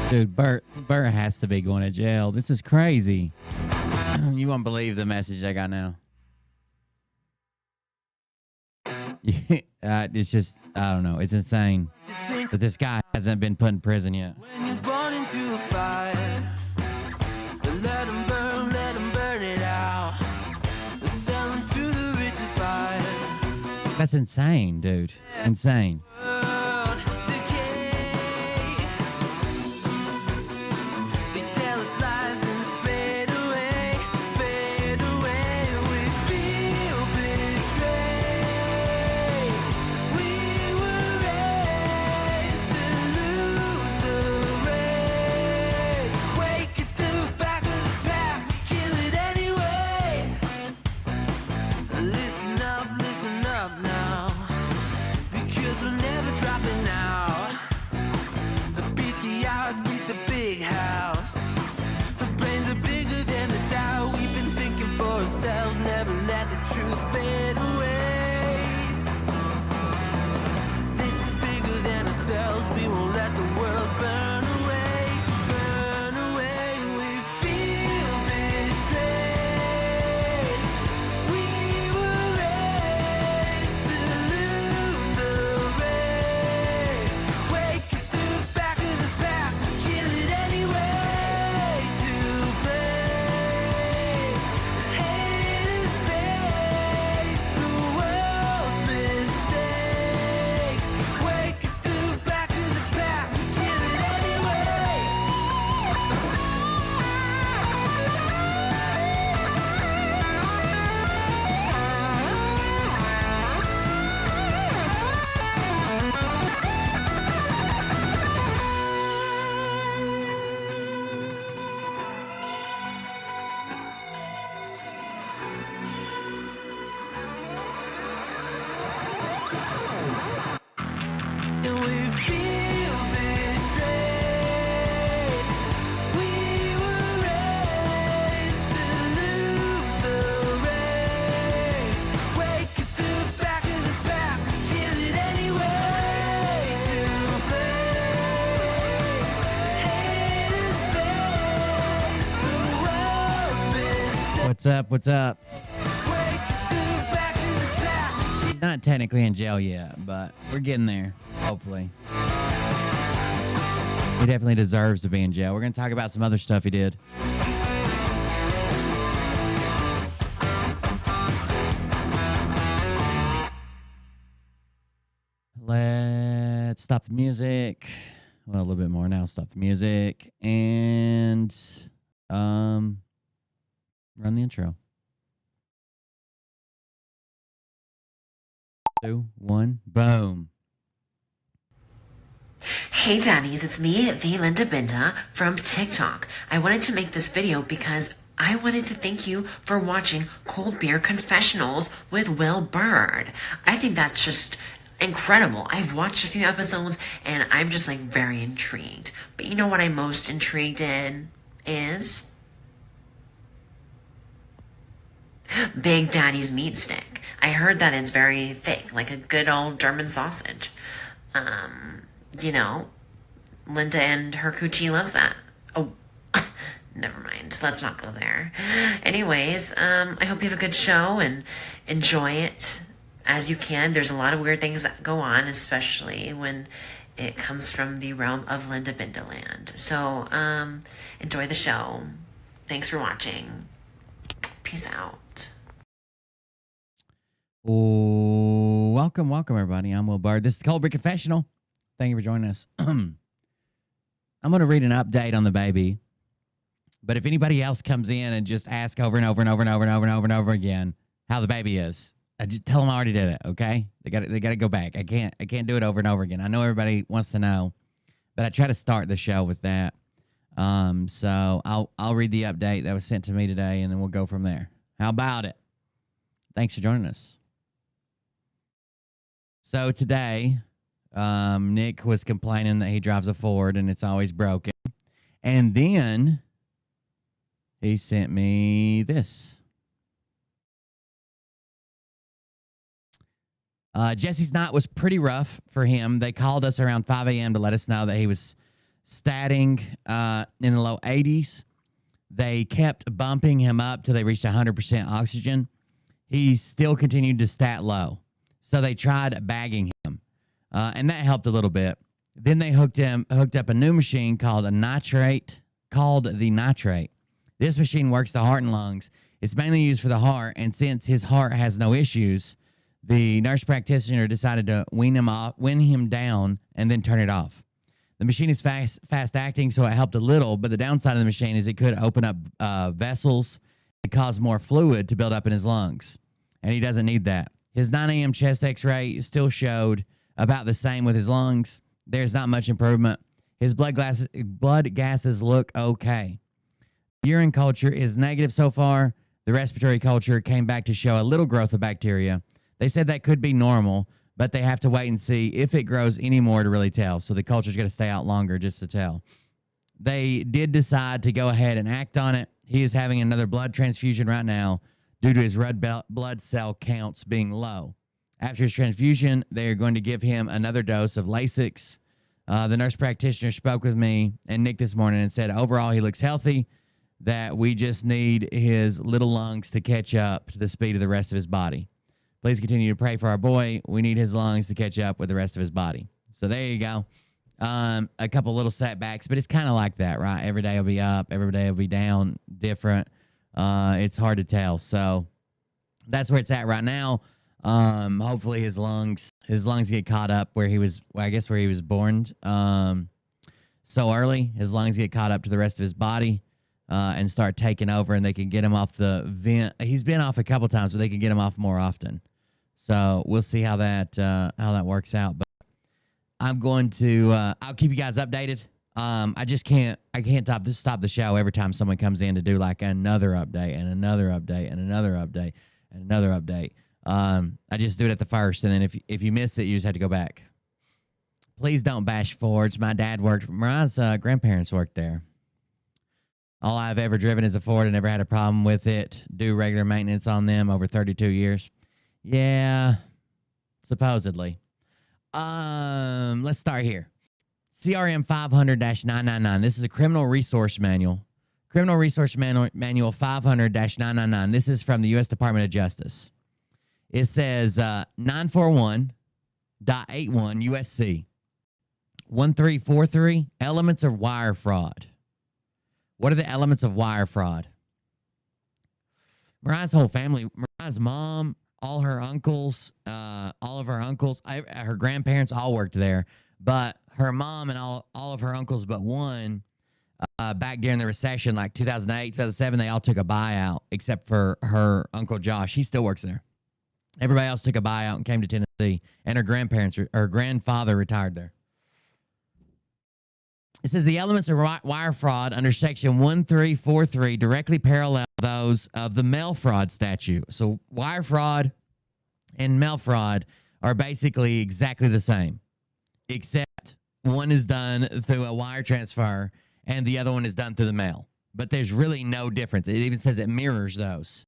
Dude, Bert has to be going to jail. This is crazy. You won't believe the message I got now. It's just, I don't know. It's insane that this guy hasn't been put in prison yet. When you're born into a fire, let him burn it out. Sell him to the richest buyer. That's insane, dude. Insane. Never let the truth fade away. This is bigger than ourselves. We won't let the world burn away. Burn away. We feel betrayed. We were raised to lose the race. Wake it through the back of the pack. Kill it anyway. To play. Haters face the world's mistakes. Wake it through the back of the pack. Kill it anyway. And we feel betrayed. We were raised to lose the race. Wake it through the back of the pack. Kill it anyway. To play. Haters face the world's mistakes. What's up? What's up? Wake it through the back of the pack. He's not technically in jail yet, but we're getting there, hopefully. He definitely deserves to be in jail. We're going to talk about some other stuff he did. Let's stop the music. Well, a little bit more now. Stop the music. And run the intro. 2, 1, boom. Hey daddies, it's me, the Linda Binda from TikTok. I wanted to make this video because I wanted to thank you for watching Cold Beer Confessionals with Will Bird. I think that's just incredible. I've watched a few episodes and I'm just like very intrigued. But you know what I'm most intrigued in is Big Daddy's meat stick. I heard that it's very thick, like a good old German sausage. You know, Linda and her coochie loves that. Oh, never mind. Let's not go there. Anyways, I hope you have a good show and enjoy it as you can. There's a lot of weird things that go on, especially when it comes from the realm of Linda Bindaland. So, enjoy the show. Thanks for watching. Peace out. Oh, welcome, everybody. I'm Will Bird. This is Cold Beer Confessional. Thank you for joining us. I'm going to read an update on the baby. But if anybody else comes in and just ask over and over and over and over and over and over and over again how the baby is, I just tell them I already did it. Okay, they got to go back. I can't do it over and over again. I know everybody wants to know, but I try to start the show with that. So I'll read the update that was sent to me today, and then we'll go from there. How about it? Thanks for joining us. So today, Nick was complaining that he drives a Ford and it's always broken. And then he sent me this. Jesse's night was pretty rough for him. They called us around 5 a.m. to let us know that he was statting in the low 80s. They kept bumping him up till they reached 100% oxygen. He still continued to stat low. So they tried bagging him, and that helped a little bit. Then they hooked up a new machine called the nitrate. This machine works the heart and lungs. It's mainly used for the heart, and since his heart has no issues, the nurse practitioner decided to wean him down, and then turn it off. The machine is fast acting, so it helped a little, but the downside of the machine is it could open up vessels and cause more fluid to build up in his lungs, and he doesn't need that. His 9 a.m. chest x-ray still showed about the same with his lungs. There's not much improvement. His blood gases look okay. Urine culture is negative so far. The respiratory culture came back to show a little growth of bacteria. They said that could be normal, but they have to wait and see if it grows any more to really tell. So the culture's going to stay out longer just to tell. They did decide to go ahead and act on it. He is having another blood transfusion right now due to his red blood cell counts being low. After his transfusion, they are going to give him another dose of Lasix. The nurse practitioner spoke with me and Nick this morning and said overall he looks healthy, that we just need his little lungs to catch up to the speed of the rest of his body. Please continue to pray for our boy. We need his lungs to catch up with the rest of his body. So there you go. A couple little setbacks, but it's kind of like that, right? Every day will be up, every day will be down, different. It's hard to tell. So that's where it's at right now. Hopefully his lungs get caught up where he was, well, I guess where he was born so early. His lungs get caught up to the rest of his body and start taking over, and they can get him off the vent. He's been off a couple times, but they can get him off more often. So we'll see how that works out. But I'm going to I'll keep you guys updated. I can't stop the show every time someone comes in to do like another update and another update and another update and another update. I just do it at the first, and then if you miss it, you just have to go back. Please don't bash Fords. My dad worked, Mariah's grandparents worked there. All I've ever driven is a Ford and never had a problem with it. Do regular maintenance on them over 32 years. Yeah, supposedly. Let's start here. CRM 500-999. This is a criminal resource manual. Criminal resource manual 500-999. This is from the U.S. Department of Justice. It says 941.81 USC 1343, elements of wire fraud. What are the elements of wire fraud? Mariah's whole family, Mariah's mom, all her uncles, her grandparents all worked there. But her mom and all of her uncles but one, back during the recession, like 2008, 2007, they all took a buyout except for her Uncle Josh. He still works there. Everybody else took a buyout and came to Tennessee, and her grandfather retired there. It says the elements of wire fraud under Section 1343 directly parallel those of the mail fraud statute. So wire fraud and mail fraud are basically exactly the same, except one is done through a wire transfer and the other one is done through the mail. But there's really no difference. It even says it mirrors those.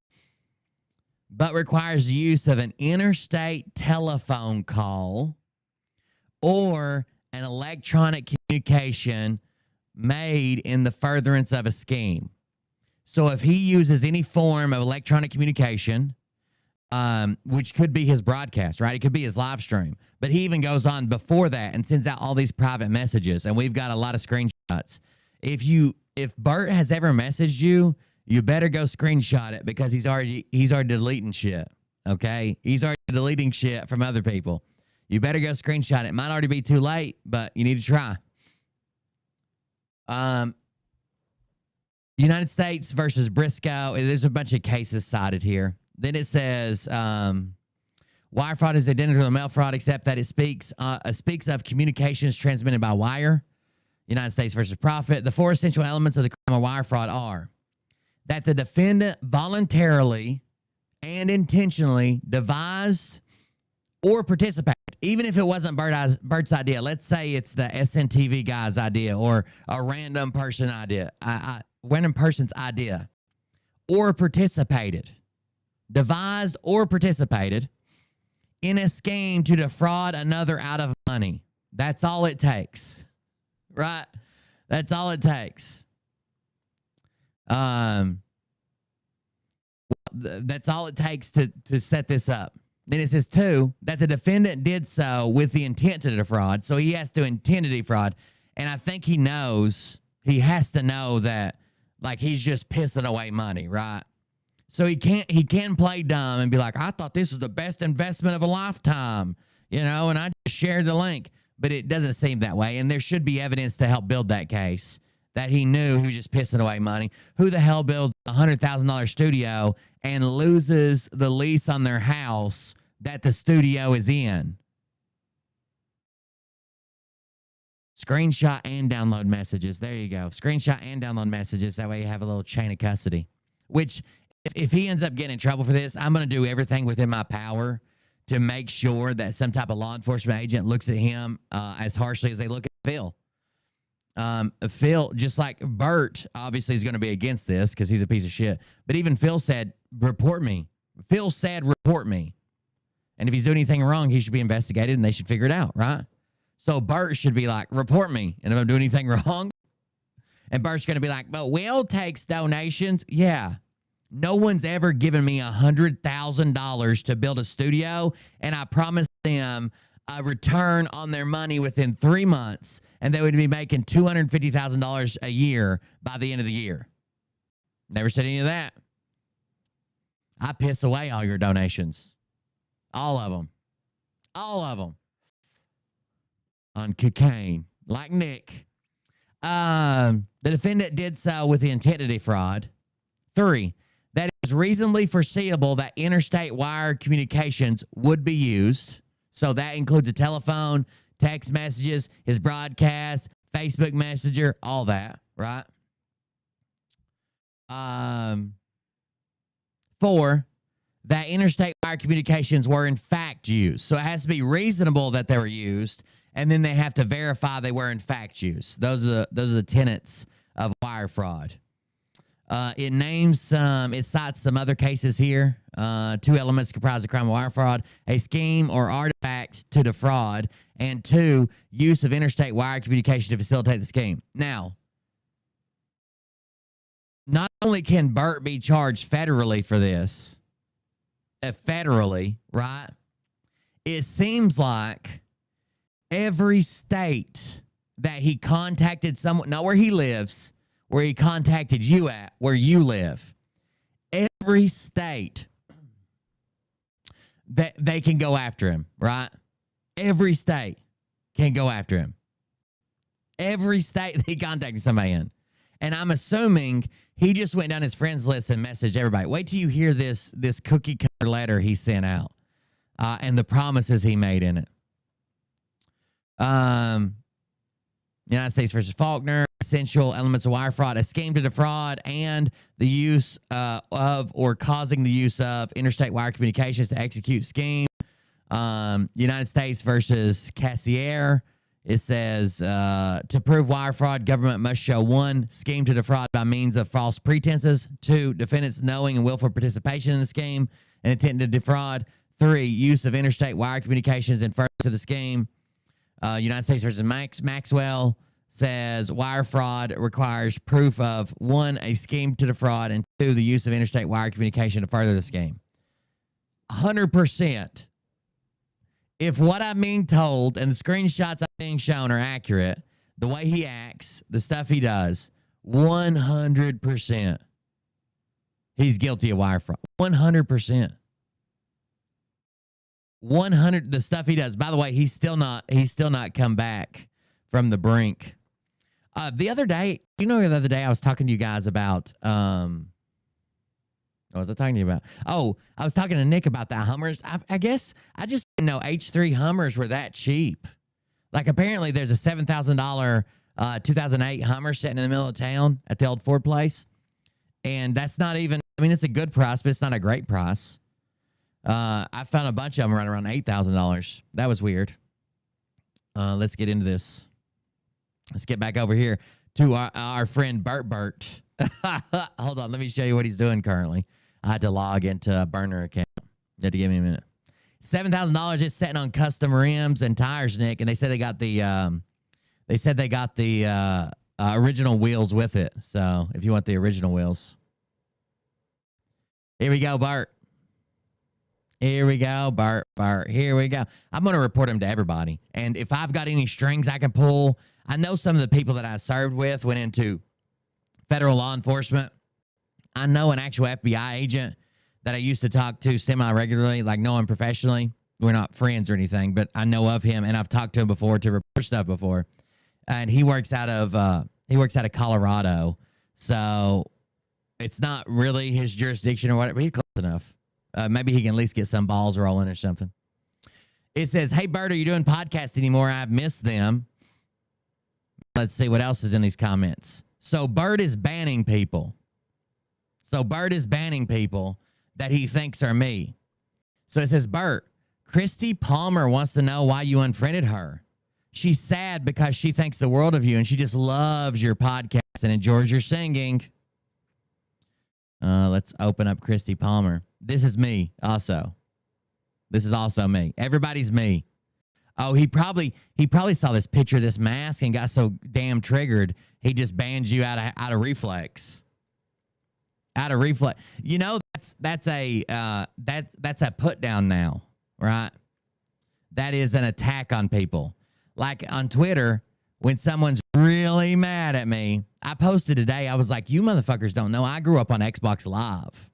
But requires the use of an interstate telephone call or an electronic communication made in the furtherance of a scheme. So if he uses any form of electronic communication, which could be his broadcast, right? It could be his live stream. But he even goes on before that and sends out all these private messages. And we've got a lot of screenshots. If Bert has ever messaged you, you better go screenshot it because he's already deleting shit. Okay? He's already deleting shit from other people. You better go screenshot it. It might already be too late, but you need to try. United States versus Briscoe. There's a bunch of cases cited here. Then it says wire fraud is identical to mail fraud, except that it speaks of communications transmitted by wire. United States versus Profit. The four essential elements of the crime of wire fraud are that the defendant voluntarily and intentionally devised or participated, even if it wasn't Bert's idea. Let's say it's the SNTV guy's idea or a random person's idea, or participated, devised or participated in a scheme to defraud another out of money. That's all it takes, right? That's all it takes. That's all it takes to set this up. Then it says, 2, that the defendant did so with the intent to defraud. So he has to intend to defraud. And I think he has to know that, like, he's just pissing away money, right? So he can play dumb and be like, I thought this was the best investment of a lifetime, and I just shared the link. But it doesn't seem that way. And there should be evidence to help build that case that he knew he was just pissing away money. Who the hell builds a $100,000 studio and loses the lease on their house that the studio is in? Screenshot and download messages. There you go. Screenshot and download messages. That way you have a little chain of custody. Which, if he ends up getting in trouble for this, I'm going to do everything within my power to make sure that some type of law enforcement agent looks at him as harshly as they look at Phil. Phil, just like Bert, obviously is going to be against this because he's a piece of shit. But even Phil said, report me. Phil said, report me. And if he's doing anything wrong, he should be investigated and they should figure it out, right? So Bert should be like, report me. And if I'm doing anything wrong, and Bert's going to be like, but Will takes donations. Yeah. No one's ever given me $100,000 to build a studio, and I promised them a return on their money within 3 months, and they would be making $250,000 a year by the end of the year. Never said any of that. I piss away all your donations. All of them. All of them. On cocaine. Like Nick. The defendant did so with the intent to defraud. 3, that it was reasonably foreseeable that interstate wire communications would be used. So that includes a telephone, text messages, his broadcast, Facebook Messenger, all that, right? 4, that interstate wire communications were in fact used. So it has to be reasonable that they were used, and then they have to verify they were in fact used. Those are the tenets of wire fraud. It cites some other cases here. 2 elements comprise the crime of wire fraud: a scheme or artifact to defraud, and 2, use of interstate wire communication to facilitate the scheme. Now, not only can Bert be charged federally for this, federally, right? It seems like every state that he contacted someone, not where he lives, where he contacted you at, where you live, every state that they can go after him, right? Every state can go after him. Every state that he contacted somebody in. And I'm assuming he just went down his friends list and messaged everybody. Wait till you hear this cookie cutter letter he sent out and the promises he made in it. United States versus Faulkner, essential elements of wire fraud: a scheme to defraud and the use of or causing the use of interstate wire communications to execute scheme. United States versus Cassier, it says, to prove wire fraud, government must show 1, scheme to defraud by means of false pretenses; 2, defendants knowing and willful participation in the scheme and intent to defraud; 3, use of interstate wire communications in furtherance of the scheme. United States versus Maxwell says wire fraud requires proof of 1, a scheme to defraud, and 2, the use of interstate wire communication to further the scheme. 100%. If what I'm being told and the screenshots I'm being shown are accurate, the way he acts, the stuff he does, 100%, he's guilty of wire fraud. 100%. 100, the stuff he does. By the way, he's still not come back from the brink. The other day, the other day I was talking to you guys about, what was I talking to you about? Oh, I was talking to Nick about that Hummers. I guess I just didn't know H3 Hummers were that cheap. Like, apparently there's a $7,000 2008 Hummer sitting in the middle of town at the old Ford place. And that's not even, it's a good price, but it's not a great price. I found a bunch of them right around $8,000. That was weird. Let's get into this. Let's get back over here to our friend Bert. Hold on. Let me show you what he's doing currently. I had to log into a burner account. You have to give me a minute. $7,000 is sitting on custom rims and tires, Nick. And they said they got the original wheels with it. So if you want the original wheels. Here we go, Bert. Here we go, Bert. Here we go. I'm going to report him to everybody. And if I've got any strings I can pull, I know some of the people that I served with went into federal law enforcement. I know an actual FBI agent that I used to talk to semi-regularly, like know him professionally. We're not friends or anything, but I know of him, and I've talked to him before to report stuff before. And he works out of Colorado, so it's not really his jurisdiction or whatever. But he's close enough. Maybe he can at least get some balls rolling or something. It says, "Hey Bert, are you doing podcasts anymore? I've missed them." Let's see what else is in these comments. So Bert is banning people. That he thinks are me. So it says, "Bert, Christy Palmer wants to know why you unfriended her. She's sad because she thinks the world of you and she just loves your podcast and enjoys your singing." Let's open up Christy Palmer. This is me also. This is also me. Everybody's me. Oh, he probably saw this picture of this mask and got so damn triggered he just banned you out of reflex. Out of reflex. You know, that's a put down now, right? That is an attack on people. Like on Twitter, when someone's really mad at me, I posted today, I was like, you motherfuckers don't know, I grew up on Xbox Live,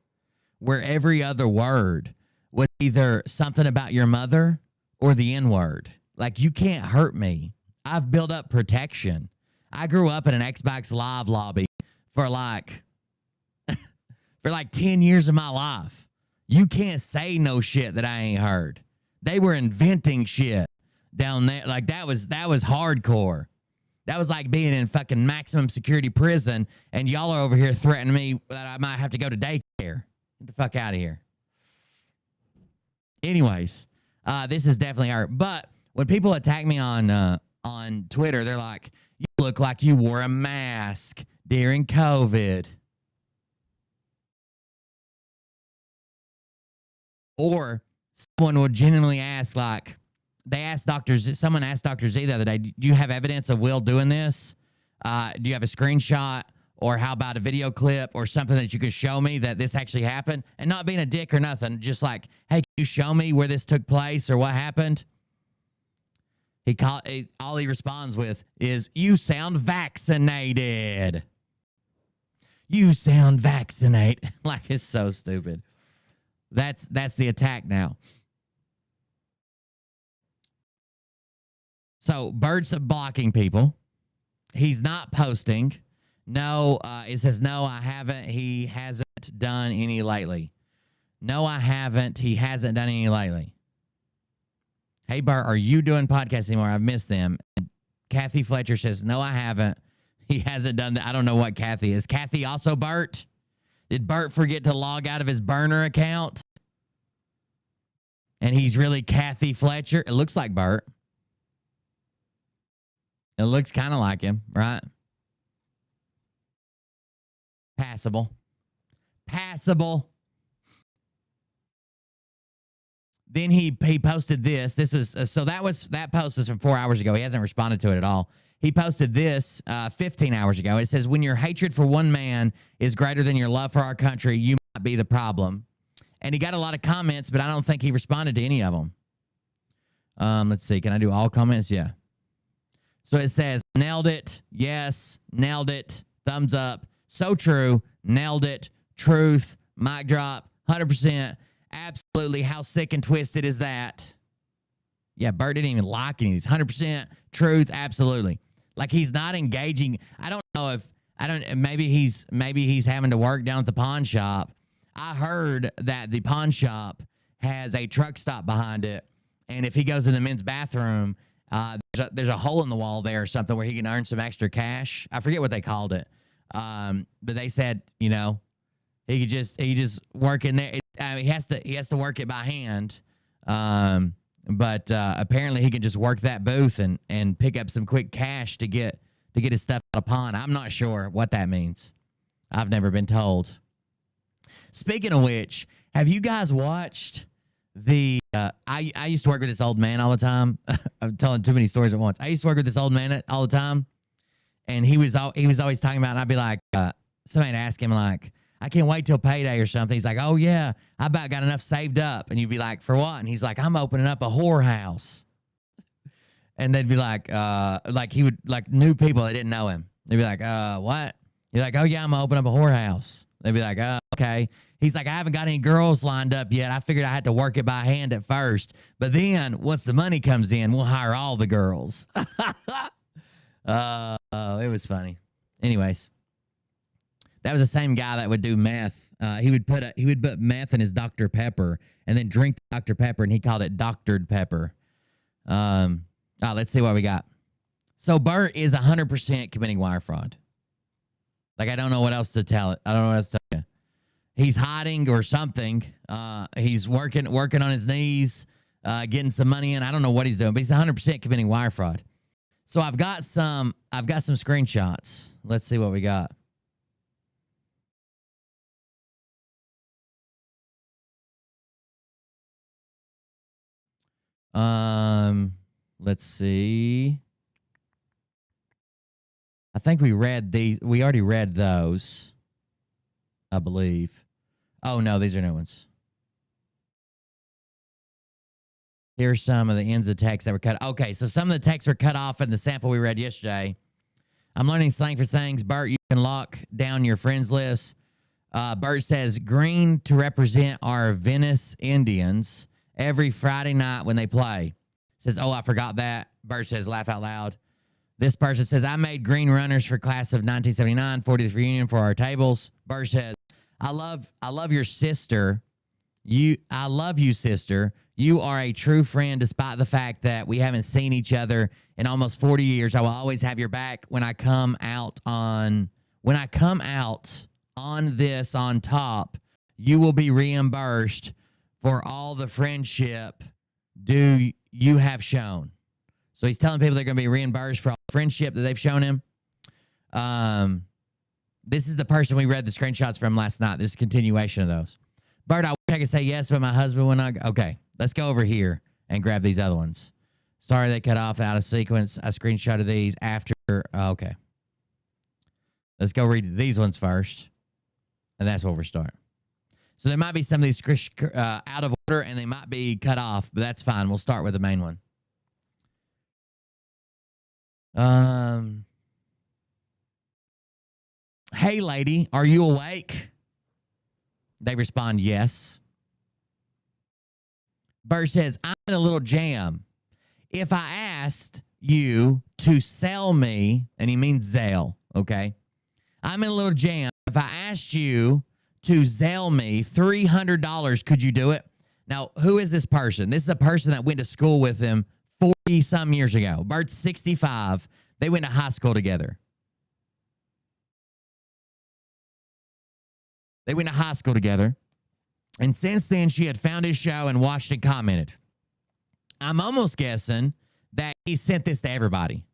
where every other word was either something about your mother or the N-word. Like, you can't hurt me. I've built up protection. I grew up in an Xbox Live lobby for like 10 years of my life. You can't say no shit that I ain't heard. They were inventing shit down there. Like, that was hardcore. That was like being in fucking maximum security prison, and y'all are over here threatening me that I might have to go to daycare. Get the fuck out of here. Anyways, this is definitely hurt. But when people attack me on Twitter, they're like, "You look like you wore a mask during COVID." Or someone would genuinely ask, like, someone asked Dr. Z the other day, "Do you have evidence of Will doing this? Do you have a screenshot? Or how about a video clip or something that you could show me that this actually happened?" And not being a dick or nothing, just like, "Hey, can you show me where this took place or what happened?" All he responds with is, "You sound vaccinated. You sound vaccinated." Like, it's so stupid. That's the attack now. So Bert's blocking people. He's not posting. No, it says, "No, I haven't. He hasn't done any lately." No, I haven't. He hasn't done any lately. "Hey, Bert, are you doing podcasts anymore? I've missed them." And Kathy Fletcher says, "No, I haven't. He hasn't done that." I don't know what Kathy is. Kathy also Bert? Did Bert forget to log out of his burner account? And he's really Kathy Fletcher? It looks like Bert. It looks kind of like him, right? Passable. Then he posted this. This was that post was from 4 hours ago. He hasn't responded to it at all. He posted this 15 hours ago. It says, "When your hatred for one man is greater than your love for our country, you might be the problem." And he got a lot of comments, but I don't think he responded to any of them. Let's see. Can I do all comments? Yeah. So it says, "Nailed it. Yes. Nailed it. Thumbs up. So true. Nailed it. Truth. Mic drop. 100%. Absolutely. How sick and twisted is that?" Yeah, Bert didn't even like any of these. 100%. Truth. Absolutely. Like, he's not engaging. I don't know maybe he's having to work down at the pawn shop. I heard that the pawn shop has a truck stop behind it, and if he goes in the men's bathroom, there's a hole in the wall there or something where he can earn some extra cash. I forget what they called it, but they said, you know, he could just work in there. He has to work it by hand, but apparently he can just work that booth and pick up some quick cash to get his stuff out of pawn. I'm not sure what that means. I've never been told. Speaking of which, have you guys watched the I used to work with this old man all the time. I'm telling too many stories at once. I used to work with this old man all the time, And he was always talking about, and I'd be like, somebody would ask him, like, I can't wait till payday or something. He's like, oh, yeah, I about got enough saved up. And you'd be like, for what? And he's like, I'm opening up a whorehouse. And they'd be like he would, like, new people that didn't know him. They'd be like, what? You're like, oh, yeah, I'm going to open up a whorehouse. They'd be like, okay. He's like, I haven't got any girls lined up yet. I figured I had to work it by hand at first. But then once the money comes in, we'll hire all the girls. It was funny. Anyways, that was the same guy that would do meth. He would put meth in his Dr. Pepper and then drink Dr. Pepper, and he called it doctored pepper. Let's see what we got. So Bert is 100% committing wire fraud. Like, I don't know what else to tell it. I don't know what else to tell you. He's hiding or something. He's working on his knees, getting some money in. I don't know what he's doing, but he's 100% committing wire fraud. So I've got some screenshots. Let's see what we got. Let's see. I think we read these. We already read those, I believe. Oh, no, these are new ones. Here's some of the ends of text that were cut. Okay, so some of the texts were cut off in the sample we read yesterday. I'm learning slang for things. Bert, you can lock down your friends list. Bert says, green to represent our Venice Indians every Friday night when they play. Says, oh, I forgot that. Bert says, laugh out loud. This person says, I made green runners for class of 1979, 40th reunion for our tables. Bert says, I love your sister. I love you, sister. You are a true friend despite the fact that we haven't seen each other in almost 40 years. I will always have your back when I come out on this on top. You will be reimbursed for all the friendship you have shown. So he's telling people they're going to be reimbursed for all the friendship that they've shown him. This is the person we read the screenshots from last night. This is a continuation of those. Bert, I wish I could say yes, but my husband would not. Okay, let's go over here and grab these other ones. Sorry they cut off out of sequence. I screenshotted these after. Okay. Let's go read these ones first. And that's where we're starting. So there might be some of these out of order and they might be cut off, but that's fine. We'll start with the main one. Hey, lady, are you awake? They respond, yes. Bert says, I'm in a little jam. If I asked you to sell me, and he means Zelle, okay? I'm in a little jam. If I asked you to Zelle me $300, could you do it? Now, who is this person? This is a person that went to school with him 40-some years ago. Bert's 65. They went to high school together. They went to high school together. And since then, she had found his show and watched and commented. I'm almost guessing that he sent this to everybody.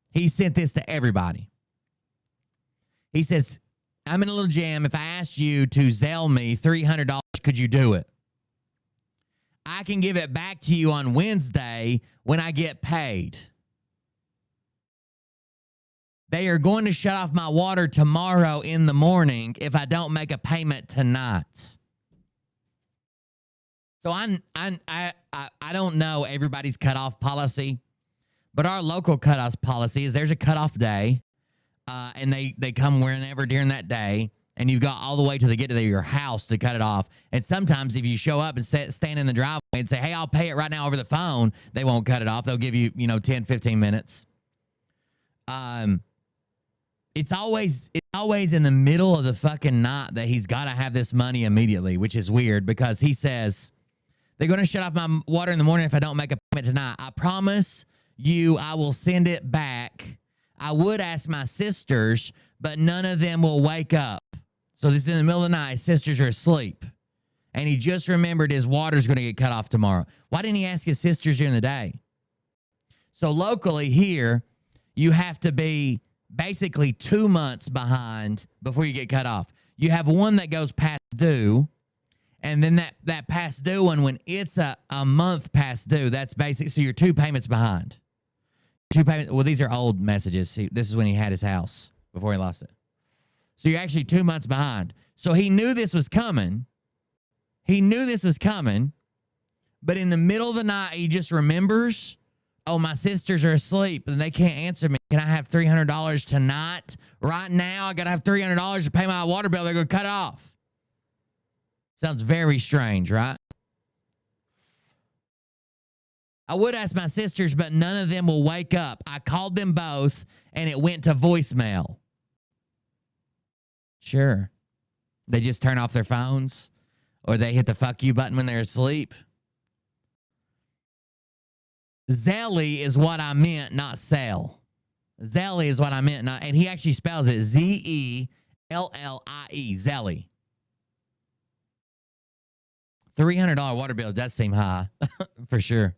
He sent this to everybody. He says, I'm in a little jam. If I asked you to Zelle me $300, could you do it? I can give it back to you on Wednesday when I get paid. They are going to shut off my water tomorrow in the morning if I don't make a payment tonight. So I don't know everybody's cutoff policy, but our local cutoff policy is there's a cutoff day, and they come whenever during that day, and you've got all the way to get to your house to cut it off. And sometimes if you show up and stand in the driveway and say, hey, I'll pay it right now over the phone, they won't cut it off. They'll give you, 10, 15 minutes. It's always in the middle of the fucking night that he's got to have this money immediately, which is weird because he says, they're going to shut off my water in the morning if I don't make a payment tonight. I promise you I will send it back. I would ask my sisters, but none of them will wake up. So this is in the middle of the night. His sisters are asleep. And he just remembered his water's going to get cut off tomorrow. Why didn't he ask his sisters during the day? So locally here, you have to be basically 2 months behind before you get cut off. You have one that goes past due, and then that past due one, when it's a month past due, that's basic. So you're 2 payments behind. 2 payments. Well, these are old messages. This is when he had his house before he lost it. So you're actually 2 months behind. So he knew this was coming. He knew this was coming. But in the middle of the night, he just remembers, oh, my sisters are asleep and they can't answer me. Can I have $300 tonight? Right now, I got to have $300 to pay my water bill. They're going to cut it off. Sounds very strange, right? I would ask my sisters, but none of them will wake up. I called them both, and it went to voicemail. Sure. They just turn off their phones, or they hit the fuck you button when they're asleep. Zelly is what I meant, not sell. Zelly is what I meant, not, and he actually spells it Zellie. Zelly. $300 water bill does seem high, for sure.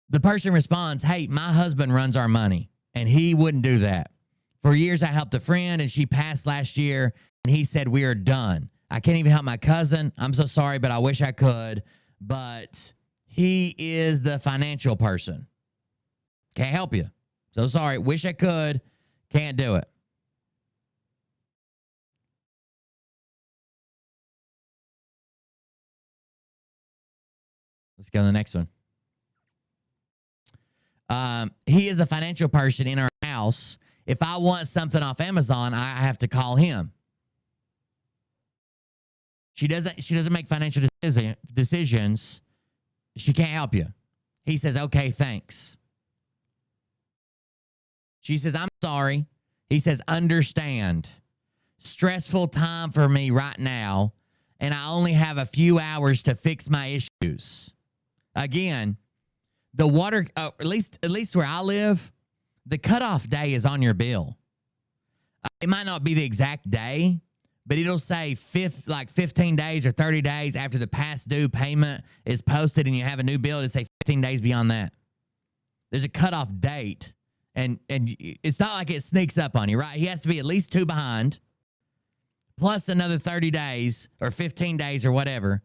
The person responds, hey, my husband runs our money, and he wouldn't do that. For years, I helped a friend, and she passed last year, and he said, we are done. I can't even help my cousin. I'm so sorry, but I wish I could. But he is the financial person. Can't help you. So sorry. Wish I could. Can't do it. Let's go to the next one. He is the financial person in our house. If I want something off Amazon, I have to call him. She doesn't make financial decisions. She can't help you. He says, okay, thanks. She says, I'm sorry. He says, understand. Stressful time for me right now, and I only have a few hours to fix my issues. Again, the water, at least where I live, the cutoff day is on your bill. It might not be the exact day, but it'll say 15 days or 30 days after the past due payment is posted and you have a new bill, it'll say 15 days beyond that. There's a cutoff date, and it's not like it sneaks up on you, right? He has to be at least 2 behind, plus another 30 days or 15 days or whatever.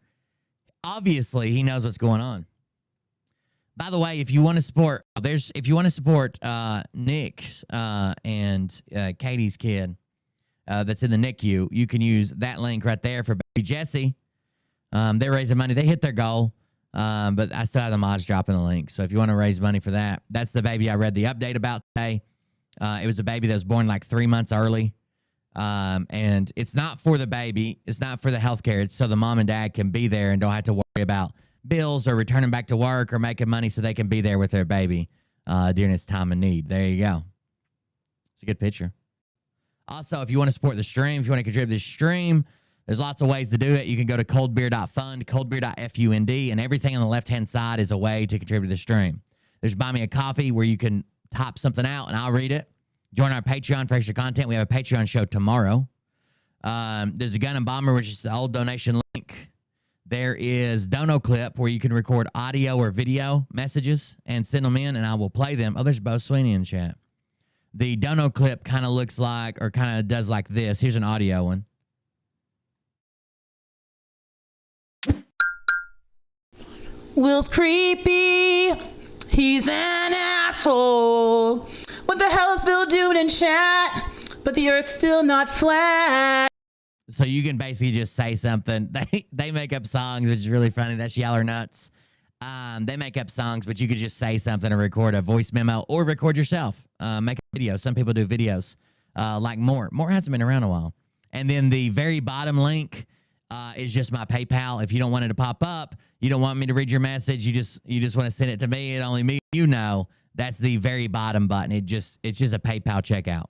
Obviously, he knows what's going on. By the way, if you want to support, Nick's and Katie's kid that's in the NICU, you can use that link right there for baby Jesse. They're raising money. They hit their goal, but I still have the mods dropping the link. So if you want to raise money for that, that's the baby I read the update about today. It was a baby that was born like 3 months early. And it's not for the baby. It's not for the healthcare. It's so the mom and dad can be there and don't have to worry about bills or returning back to work or making money so they can be there with their baby during its time of need. There you go. It's a good picture. Also, if you want to support the stream, if you want to contribute to the stream, there's lots of ways to do it. You can go to coldbeer.fund, coldbeer.fund, and everything on the left-hand side is a way to contribute to the stream. There's Buy Me a Coffee where you can type something out and I'll read it. Join our Patreon for extra content. We have a Patreon show tomorrow. There's a Gun and Bomber, which is the old donation link. There is Dono Clip, where you can record audio or video messages and send them in, and I will play them. Oh, there's Bo Sweeney in chat. The Dono Clip kind of looks like, or kind of does like this. Here's an audio one. Will's creepy. He's an asshole. What the hell is Bill doing in chat? But the earth's still not flat. So you can basically just say something. They make up songs, which is really funny. That's Yaller Nuts. They make up songs, but you could just say something and record a voice memo or record yourself. Make a video. Some people do videos like More. More hasn't been around a while. And then the very bottom link is just my PayPal. If you don't want it to pop up, you don't want me to read your message, you just want to send it to me and only me, you know, that's the very bottom button. It's just a PayPal checkout.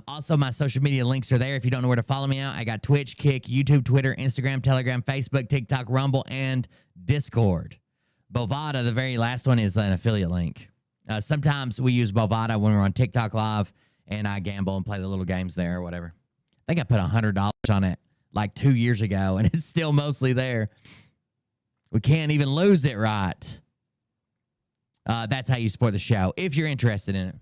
Also, my social media links are there. If you don't know where to follow me out, I got Twitch, Kick, YouTube, Twitter, Instagram, Telegram, Facebook, TikTok, Rumble, and Discord. Bovada, the very last one, is an affiliate link. Sometimes we use Bovada when we're on TikTok Live, and I gamble and play the little games there or whatever. I think I put $100 on it like 2 years ago, and it's still mostly there. We can't even lose it right. That's how you support the show, if you're interested in it.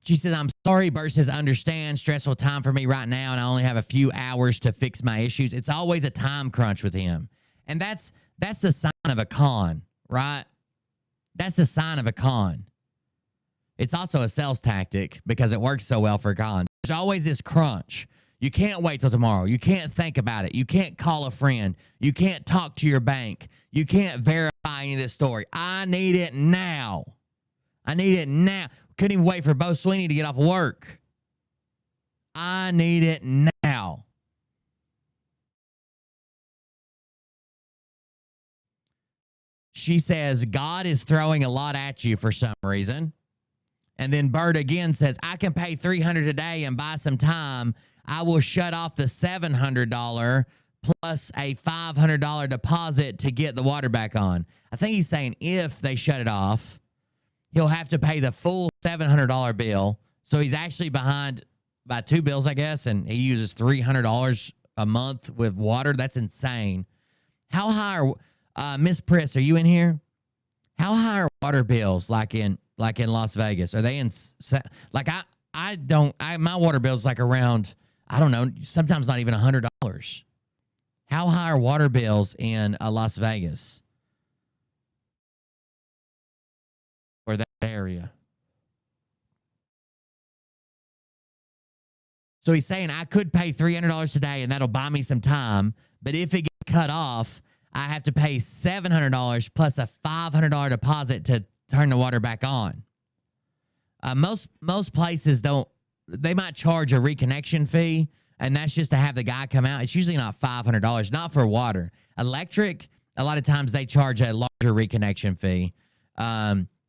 She says, I'm sorry. Bert says, understand. Stressful time for me right now, and I only have a few hours to fix my issues. It's always a time crunch with him. And that's the sign of a con, right? That's the sign of a con. It's also a sales tactic because it works so well for cons. There's always this crunch. You can't wait till tomorrow. You can't think about it. You can't call a friend. You can't talk to your bank. You can't verify any of this story. I need it now. I need it now. Couldn't even wait for Bo Sweeney to get off work. I need it now. She says, God is throwing a lot at you for some reason. And then Bert again says, I can pay $300 a day and buy some time. I will shut off the $700 plus a $500 deposit to get the water back on. I think he's saying if they shut it off, he'll have to pay the full $700 bill. So he's actually behind by 2 bills, I guess, and he uses $300 a month with water. That's insane. How high are, Miss Priss, are you in here? How high are water bills like in Las Vegas? Are they in, like my water bill's like around, I don't know, sometimes not even $100. How high are water bills in Las Vegas? Or that area? So he's saying I could pay $300 today and that'll buy me some time. But if it gets cut off, I have to pay $700 plus a $500 deposit to turn the water back on. Most places don't. They might charge a reconnection fee, and that's just to have the guy come out. It's usually not $500, not for water. Electric, a lot of times they charge a larger reconnection fee.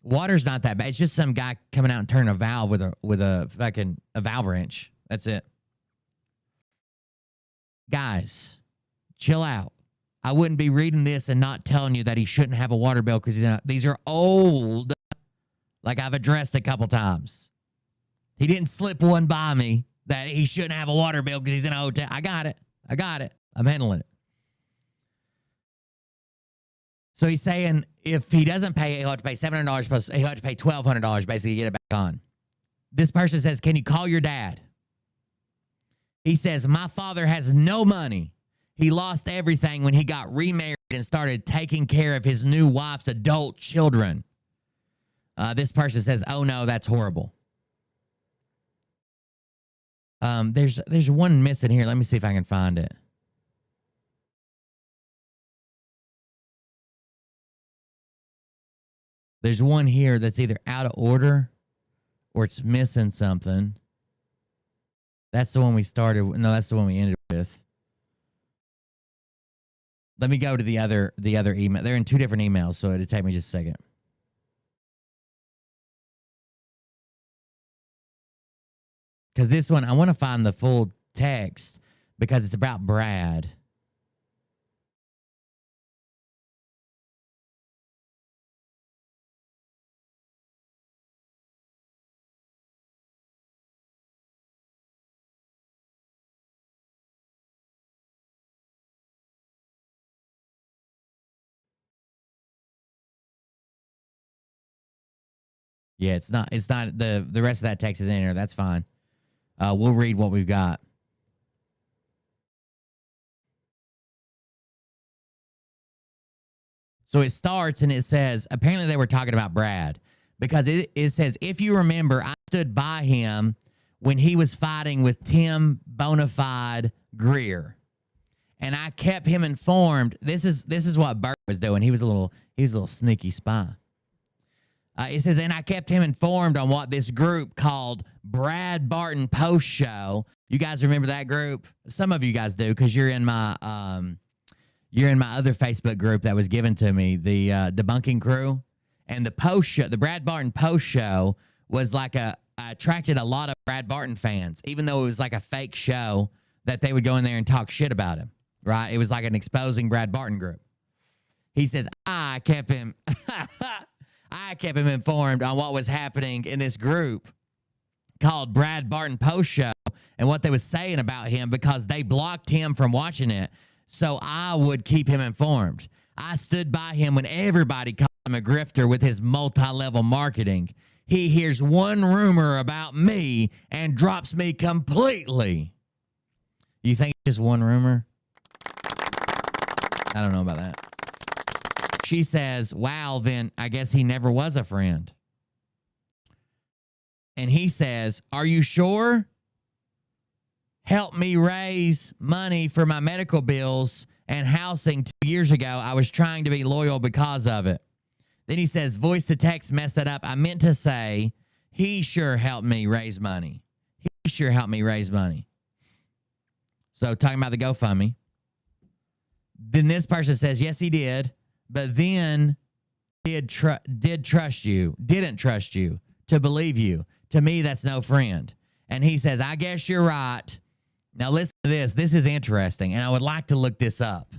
Water's not that bad. It's just some guy coming out and turning a valve with a valve wrench. That's it. Guys, chill out. I wouldn't be reading this and not telling you that he shouldn't have a water bill because these are old, like I've addressed a couple times. He didn't slip one by me that he shouldn't have a water bill because he's in a hotel. I got it. I'm handling it. So he's saying if he doesn't pay, he'll have to pay $700 plus he'll have to pay $1,200 basically to get it back on. This person says, can you call your dad? He says, my father has no money. He lost everything when he got remarried and started taking care of his new wife's adult children. This person says, oh no, that's horrible. There's one missing here. Let me see if I can find it. There's one here that's either out of order or it's missing something. That's the one we started. No, that's the one we ended with. Let me go to the other email. They're in 2 different emails, so it'll take me just a second. Because this one, I want to find the full text because it's about Brad. Yeah, it's not the rest of that text is in here. That's fine. We'll read what we've got. So it starts and it says, apparently they were talking about Brad because it says, if you remember, I stood by him when he was fighting with Tim Bonafide Greer. And I kept him informed. This is what Bert was doing. He was a little sneaky spy. It says, and I kept him informed on what this group called Brad Barton Post Show. You guys remember that group? Some of you guys do because you're in my other Facebook group that was given to me, the Debunking Crew. And the post show, the Brad Barton Post Show, was like attracted a lot of Brad Barton fans, even though it was like a fake show that they would go in there and talk shit about him. Right? It was like an exposing Brad Barton group. He says, I kept him informed on what was happening in this group called Brad Barton Post Show and what they was saying about him because they blocked him from watching it. So I would keep him informed. I stood by him when everybody called him a grifter with his multi-level marketing. He hears one rumor about me and drops me completely. You think it's just one rumor? I don't know about that. She says, wow, then I guess he never was a friend. And he says, are you sure? Help me raise money for my medical bills and housing 2 years ago. I was trying to be loyal because of it. Then he says, voice to text messed that up. I meant to say, he sure helped me raise money. He sure helped me raise money. So talking about the GoFundMe. Then this person says, yes, he did, but then didn't trust you to believe you. To me, that's no friend. And he says, I guess you're right. Now listen to this. This is interesting, and I would like to look this up.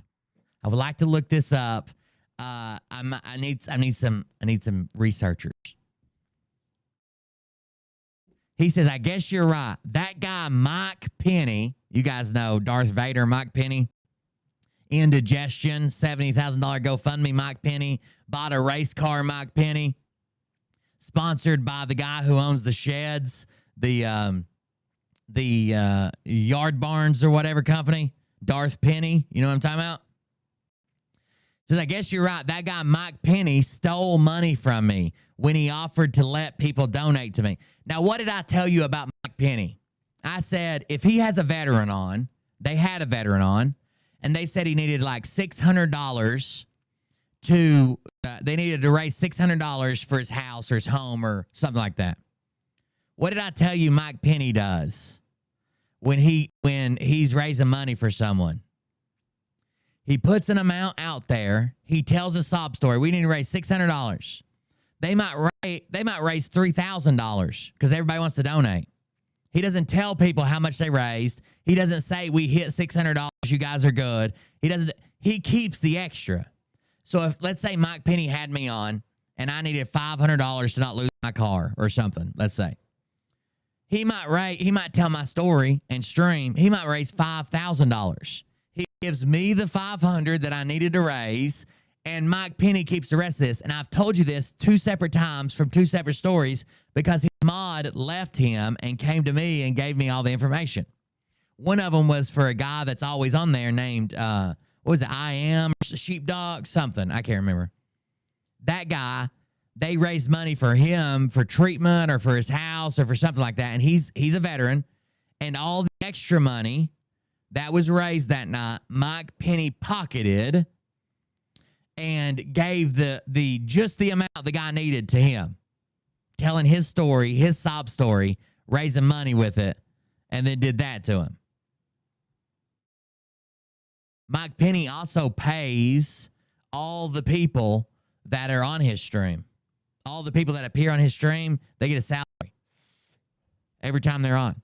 I need some researchers. He says, I guess you're right. That guy, Mike Penny, you guys know Darth Vader, Mike Penny, indigestion, $70,000 GoFundMe, Mike Penny, bought a race car, Mike Penny, sponsored by the guy who owns the sheds, the Yard Barns or whatever company, Darth Penny. You know what I'm talking about? Says, I guess you're right. That guy, Mike Penny, stole money from me when he offered to let people donate to me. Now, what did I tell you about Mike Penny? I said, if he has a veteran on, they had a veteran on, and they said he needed like $600 they needed to raise $600 for his house or his home or something like that. What did I tell you Mike Penny does when he's raising money for someone? He puts an amount out there. He tells a sob story. We need to raise $600. They might raise $3,000 because everybody wants to donate. He doesn't tell people how much they raised. He doesn't say we hit $600. You guys are good. He keeps the extra. So if, let's say Mike Penny had me on and I needed $500 to not lose my car or something, let's say. He might tell my story and stream. He might raise $5,000. He gives me the $500 that I needed to raise, and Mike Penny keeps the rest of this. And I've told you this 2 separate times from 2 separate stories because his mod left him and came to me and gave me all the information. One of them was for a guy that's always on there named, what was it, I Am, Sheepdog, something. I can't remember. That guy, they raised money for him for treatment or for his house or for something like that. And he's a veteran. And all the extra money that was raised that night, Mike Penny pocketed and gave just the amount the guy needed to him, telling his story, his sob story, raising money with it, and then did that to him. Mike Penny also pays all the people that are on his stream. All the people that appear on his stream, they get a salary every time they're on.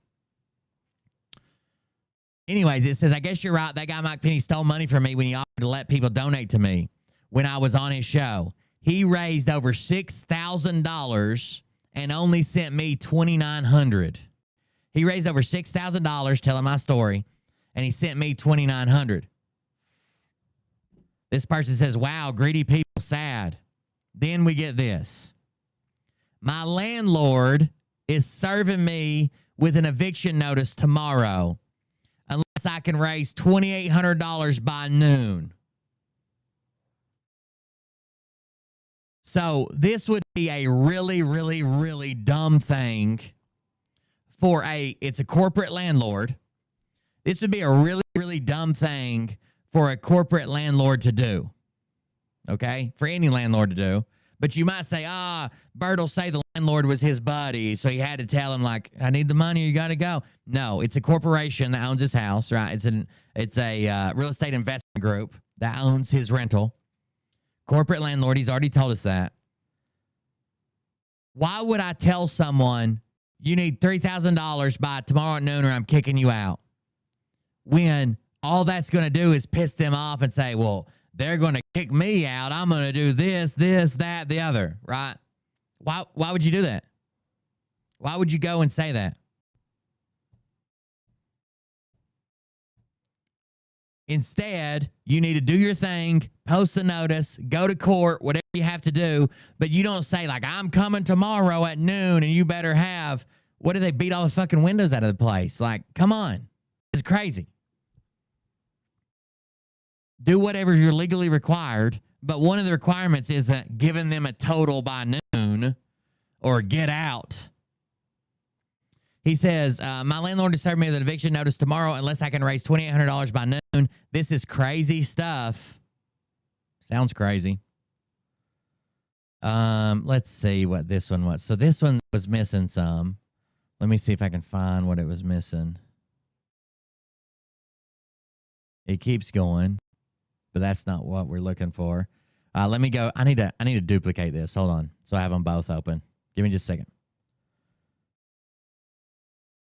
Anyways, it says, I guess you're right. That guy, Mike Penny, stole money from me when he offered to let people donate to me when I was on his show. He raised over $6,000 and only sent me $2,900. He raised over $6,000 telling my story, and he sent me $2,900. This person says, wow, greedy people, sad. Then we get this. My landlord is serving me with an eviction notice tomorrow unless I can raise $2,800 by noon. So this would be a really, really, really dumb thing for it's a corporate landlord. This would be a really, really dumb thing for a corporate landlord to do. Okay? For any landlord to do. But you might say, Bert will say the landlord was his buddy, so he had to tell him, like, I need the money, you got to go. No, it's a corporation that owns his house, right? It's a real estate investment group that owns his rental. Corporate landlord, he's already told us that. Why would I tell someone, you need $3,000 by tomorrow at noon or I'm kicking you out? When all that's going to do is piss them off and say, well, they're going to kick me out. I'm going to do this, that, the other, right? Why would you do that? Why would you go and say that? Instead, you need to do your thing, post the notice, go to court, whatever you have to do, but you don't say, like, I'm coming tomorrow at noon and you better have, what do they beat all the fucking windows out of the place? Like, come on. It's crazy. do whatever you're legally required, but one of the requirements isn't giving them a total by noon or get out. He says, my landlord to serve me with an eviction notice tomorrow unless I can raise $2,800 by noon. This is crazy stuff. Sounds crazy. Let's see what this one was. So this one was missing some. Let me see if I can find what it was missing. It keeps going, but that's not what we're looking for. Let me go. I need to duplicate this. Hold on. So I have them both open. Give me just a second.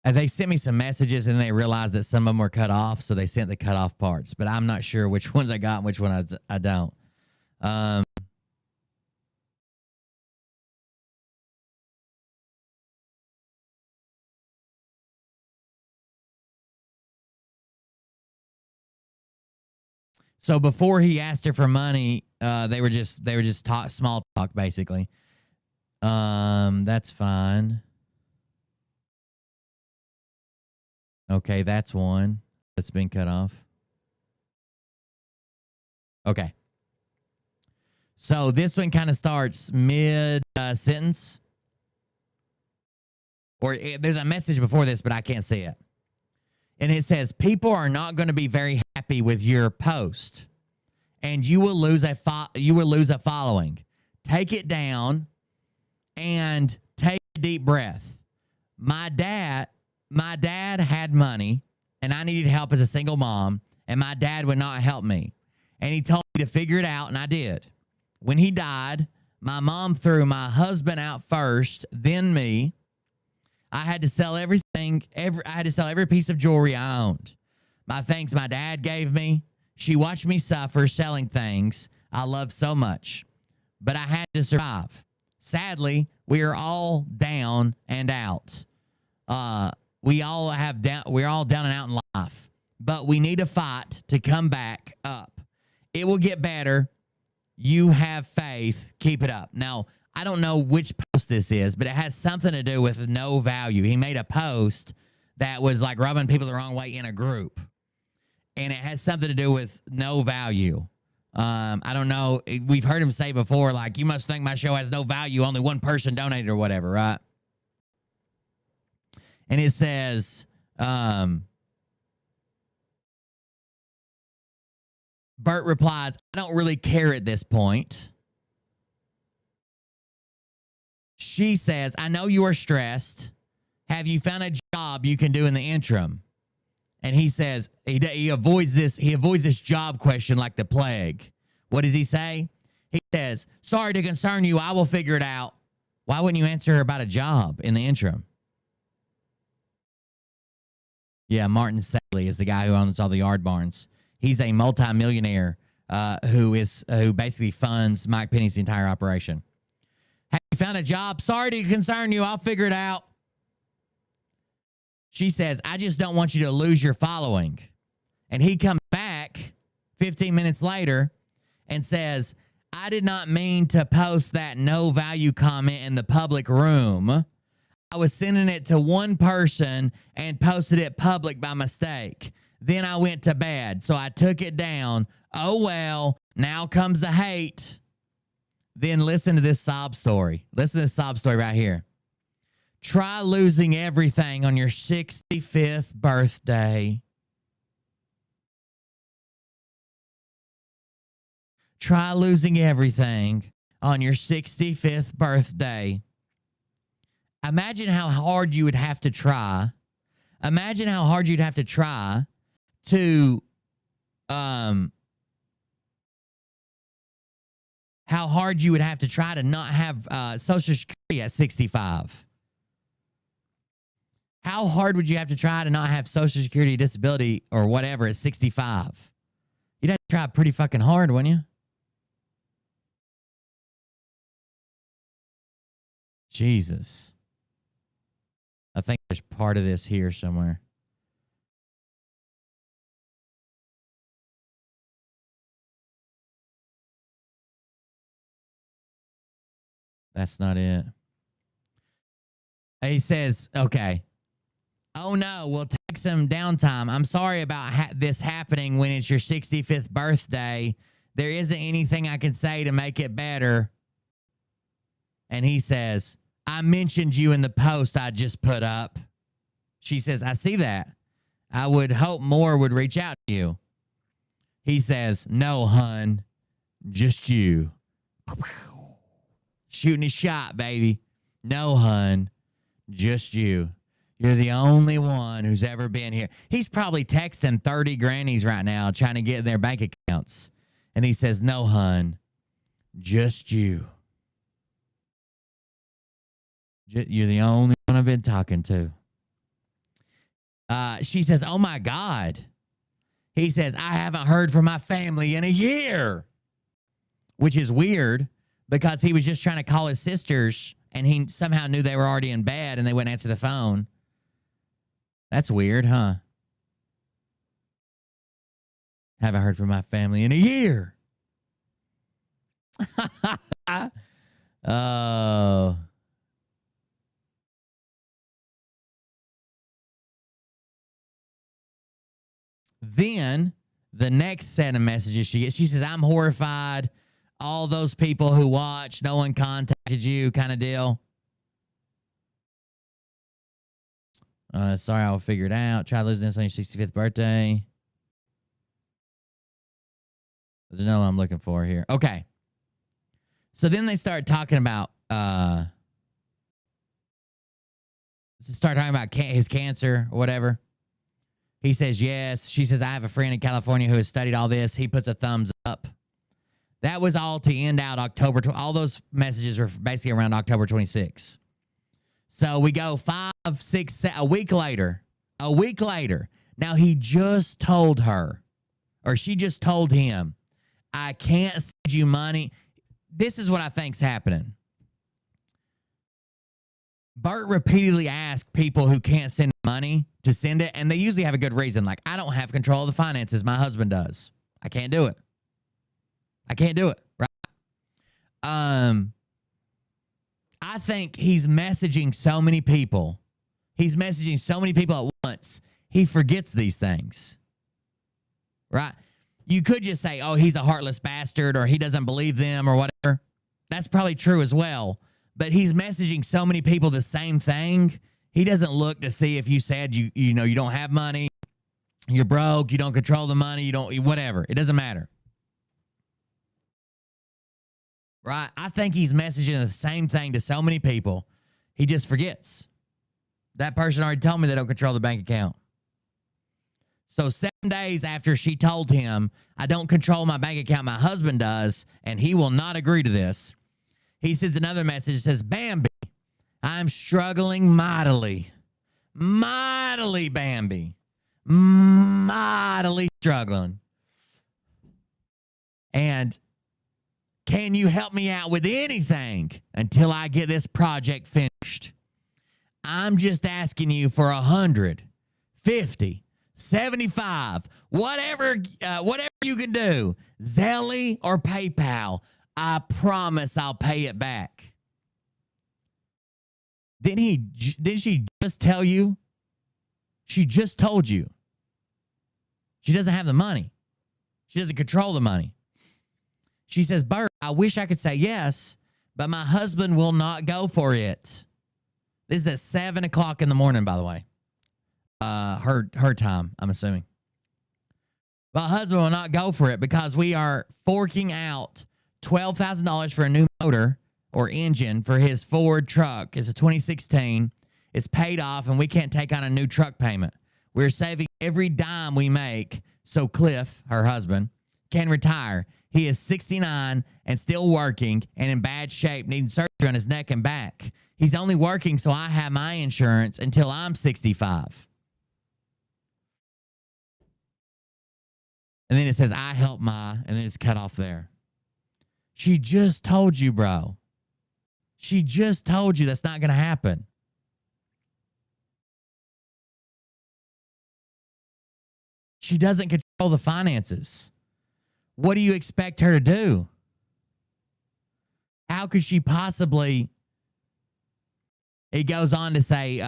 And they sent me some messages and they realized that some of them were cut off, so they sent the cut off parts. But I'm not sure which ones I got and which one I don't. So before he asked her for money, they were just small talk basically. That's fine. Okay, that's one that's been cut off. Okay. So this one kind of starts mid sentence. Or there's a message before this, but I can't see it. And it says, people are not going to be very happy with your post, and you will lose a following. Take it down and take a deep breath. My dad had money, and I needed help as a single mom, and my dad would not help me. And he told me to figure it out, and I did. When he died, my mom threw my husband out first, then me. I had to sell everything. I had to sell every piece of jewelry I owned. My things my dad gave me. She watched me suffer selling things I loved so much. But I had to survive. Sadly, we are all down and out. We're all down and out in life. But we need to fight to come back up. It will get better. You have faith. Keep it up. Now, I don't know which post this is, but it has something to do with no value. He made a post that was like rubbing people the wrong way in a group. And it has something to do with no value. I don't know. We've heard him say before, like, you must think my show has no value. Only one person donated or whatever, right? And it says, Bert replies, I don't really care at this point. She says, I know you are stressed. Have you found a job you can do in the interim? And he says, he avoids this job question like the plague. What does he say? He says, sorry to concern you. I will figure it out. Why wouldn't you answer her about a job in the interim? Yeah, Martin Saley is the guy who owns all the yard barns. He's a multimillionaire who basically funds Mike Penny's entire operation. Have you found a job? Sorry to concern you. I'll figure it out. She says, I just don't want you to lose your following. And he comes back 15 minutes later and says, I did not mean to post that no value comment in the public room. I was sending it to one person and posted it public by mistake. Then I went to bed, so I took it down. Oh, well, now comes the hate. Then listen to this sob story. Listen to this sob story right here. Try losing everything on your 65th birthday. Try losing everything on your 65th birthday. Imagine how hard you would have to try. Imagine how hard you'd have to try to how hard you would have to try to not have Social Security at 65. How hard would you have to try to not have Social Security, disability, or whatever at 65? You'd have to try pretty fucking hard, wouldn't you? Jesus. I think there's part of this here somewhere. That's not it. He says, okay. Oh, no, we'll take some downtime. I'm sorry about this happening when it's your 65th birthday. There isn't anything I can say to make it better. And he says, I mentioned you in the post I just put up. She says, I see that. I would hope more would reach out to you. He says, no, hun, just you. Shooting his shot, baby. No, hun, just you. You're the only one who's ever been here. He's probably texting 30 grannies right now trying to get in their bank accounts. And he says, no, hun, just you. You're the only one I've been talking to. She says, oh, my God. He says, I haven't heard from my family in a year. Which is weird because he was just trying to call his sisters and he somehow knew they were already in bed and they wouldn't answer the phone. That's weird, huh? Haven't heard from my family in a year. Oh. Then the next set of messages she gets, she says, I'm horrified. All those people who watched, no one contacted you kind of deal. Sorry, I will figure it out. Try losing this on your 65th birthday. There's no one I'm looking for here. Okay. So then they start talking about his cancer or whatever. He says yes. She says, I have a friend in California who has studied all this. He puts a thumbs up. That was all to end out October. All those messages were basically around October 26th. So we go 5, 6, a week later. A week later. Now he just told her, or she just told him, I can't send you money. This is what I think's happening. Bert repeatedly asked people who can't send money to send it, and they usually have a good reason. Like, I don't have control of the finances. My husband does. I can't do it. I can't do it, right? I think he's messaging so many people. He's messaging so many people at once. He forgets these things, right? You could just say, oh, he's a heartless bastard or he doesn't believe them or whatever. That's probably true as well. But he's messaging so many people the same thing. He doesn't look to see if you said you don't have money, you're broke, you don't control the money, you don't, whatever. It doesn't matter. Right? I think he's messaging the same thing to so many people. He just forgets. That person already told me they don't control the bank account. So 7 days after she told him, I don't control my bank account, my husband does, and he will not agree to this, he sends another message that says, Bambi, I'm struggling mightily. Mightily, Bambi. Mightily struggling. And can you help me out with anything until I get this project finished? I'm just asking you for 100, 50, 75, whatever you can do, Zelle or PayPal. I promise I'll pay it back. Didn't she just tell you? She just told you. She doesn't have the money. She doesn't control the money. She says, Bert, I wish I could say yes, but my husband will not go for it. This is at 7 o'clock in the morning, by the way. Her time, I'm assuming. My husband will not go for it because we are forking out $12,000 for a new motor or engine for his Ford truck. It's a 2016. It's paid off, and we can't take on a new truck payment. We're saving every dime we make so Cliff, her husband, can retire. He is 69 and still working and in bad shape, needing surgery on his neck and back. He's only working so I have my insurance until I'm 65. And then it says, I help and then it's cut off there. She just told you, bro. She just told you that's not going to happen. She doesn't control the finances. What do you expect her to do? How could she possibly? It goes on to say,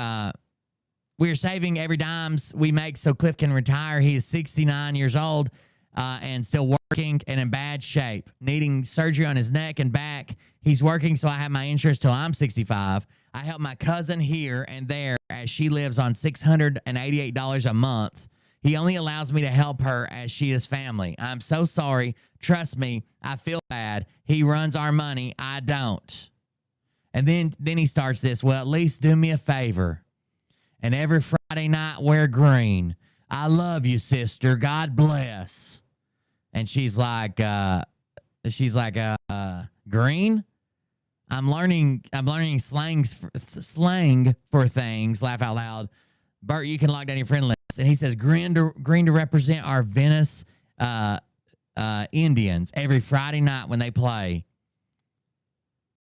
We're saving every dime we make so Cliff can retire. He is 69 years old and still working and in bad shape, needing surgery on his neck and back. He's working, so I have my insurance till I'm 65. I help my cousin here and there as she lives on $688 a month. He only allows me to help her as she is family. I'm so sorry. Trust me, I feel bad. He runs our money. I don't. And then he starts this. Well, at least do me a favor. And every Friday night, wear green. I love you, sister. God bless. And she's like, green? I'm learning slang for things. Laugh out loud. Bert, you can lock down your friend list. And he says green to represent our Venice Indians every Friday night when they play.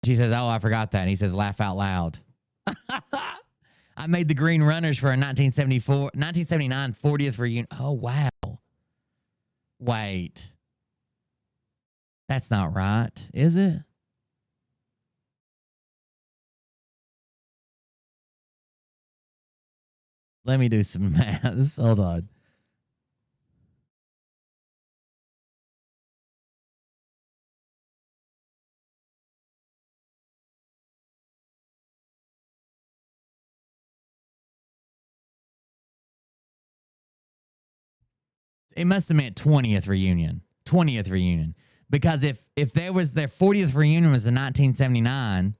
She says, oh, I forgot that. And he says, laugh out loud. I made the Green Runners for a 1979 40th reunion. Oh, wow. Wait. That's not right, is it? Let me do some math. Hold on. It must have meant 20th reunion. 20th reunion. Because if there was their 40th reunion was in 1979,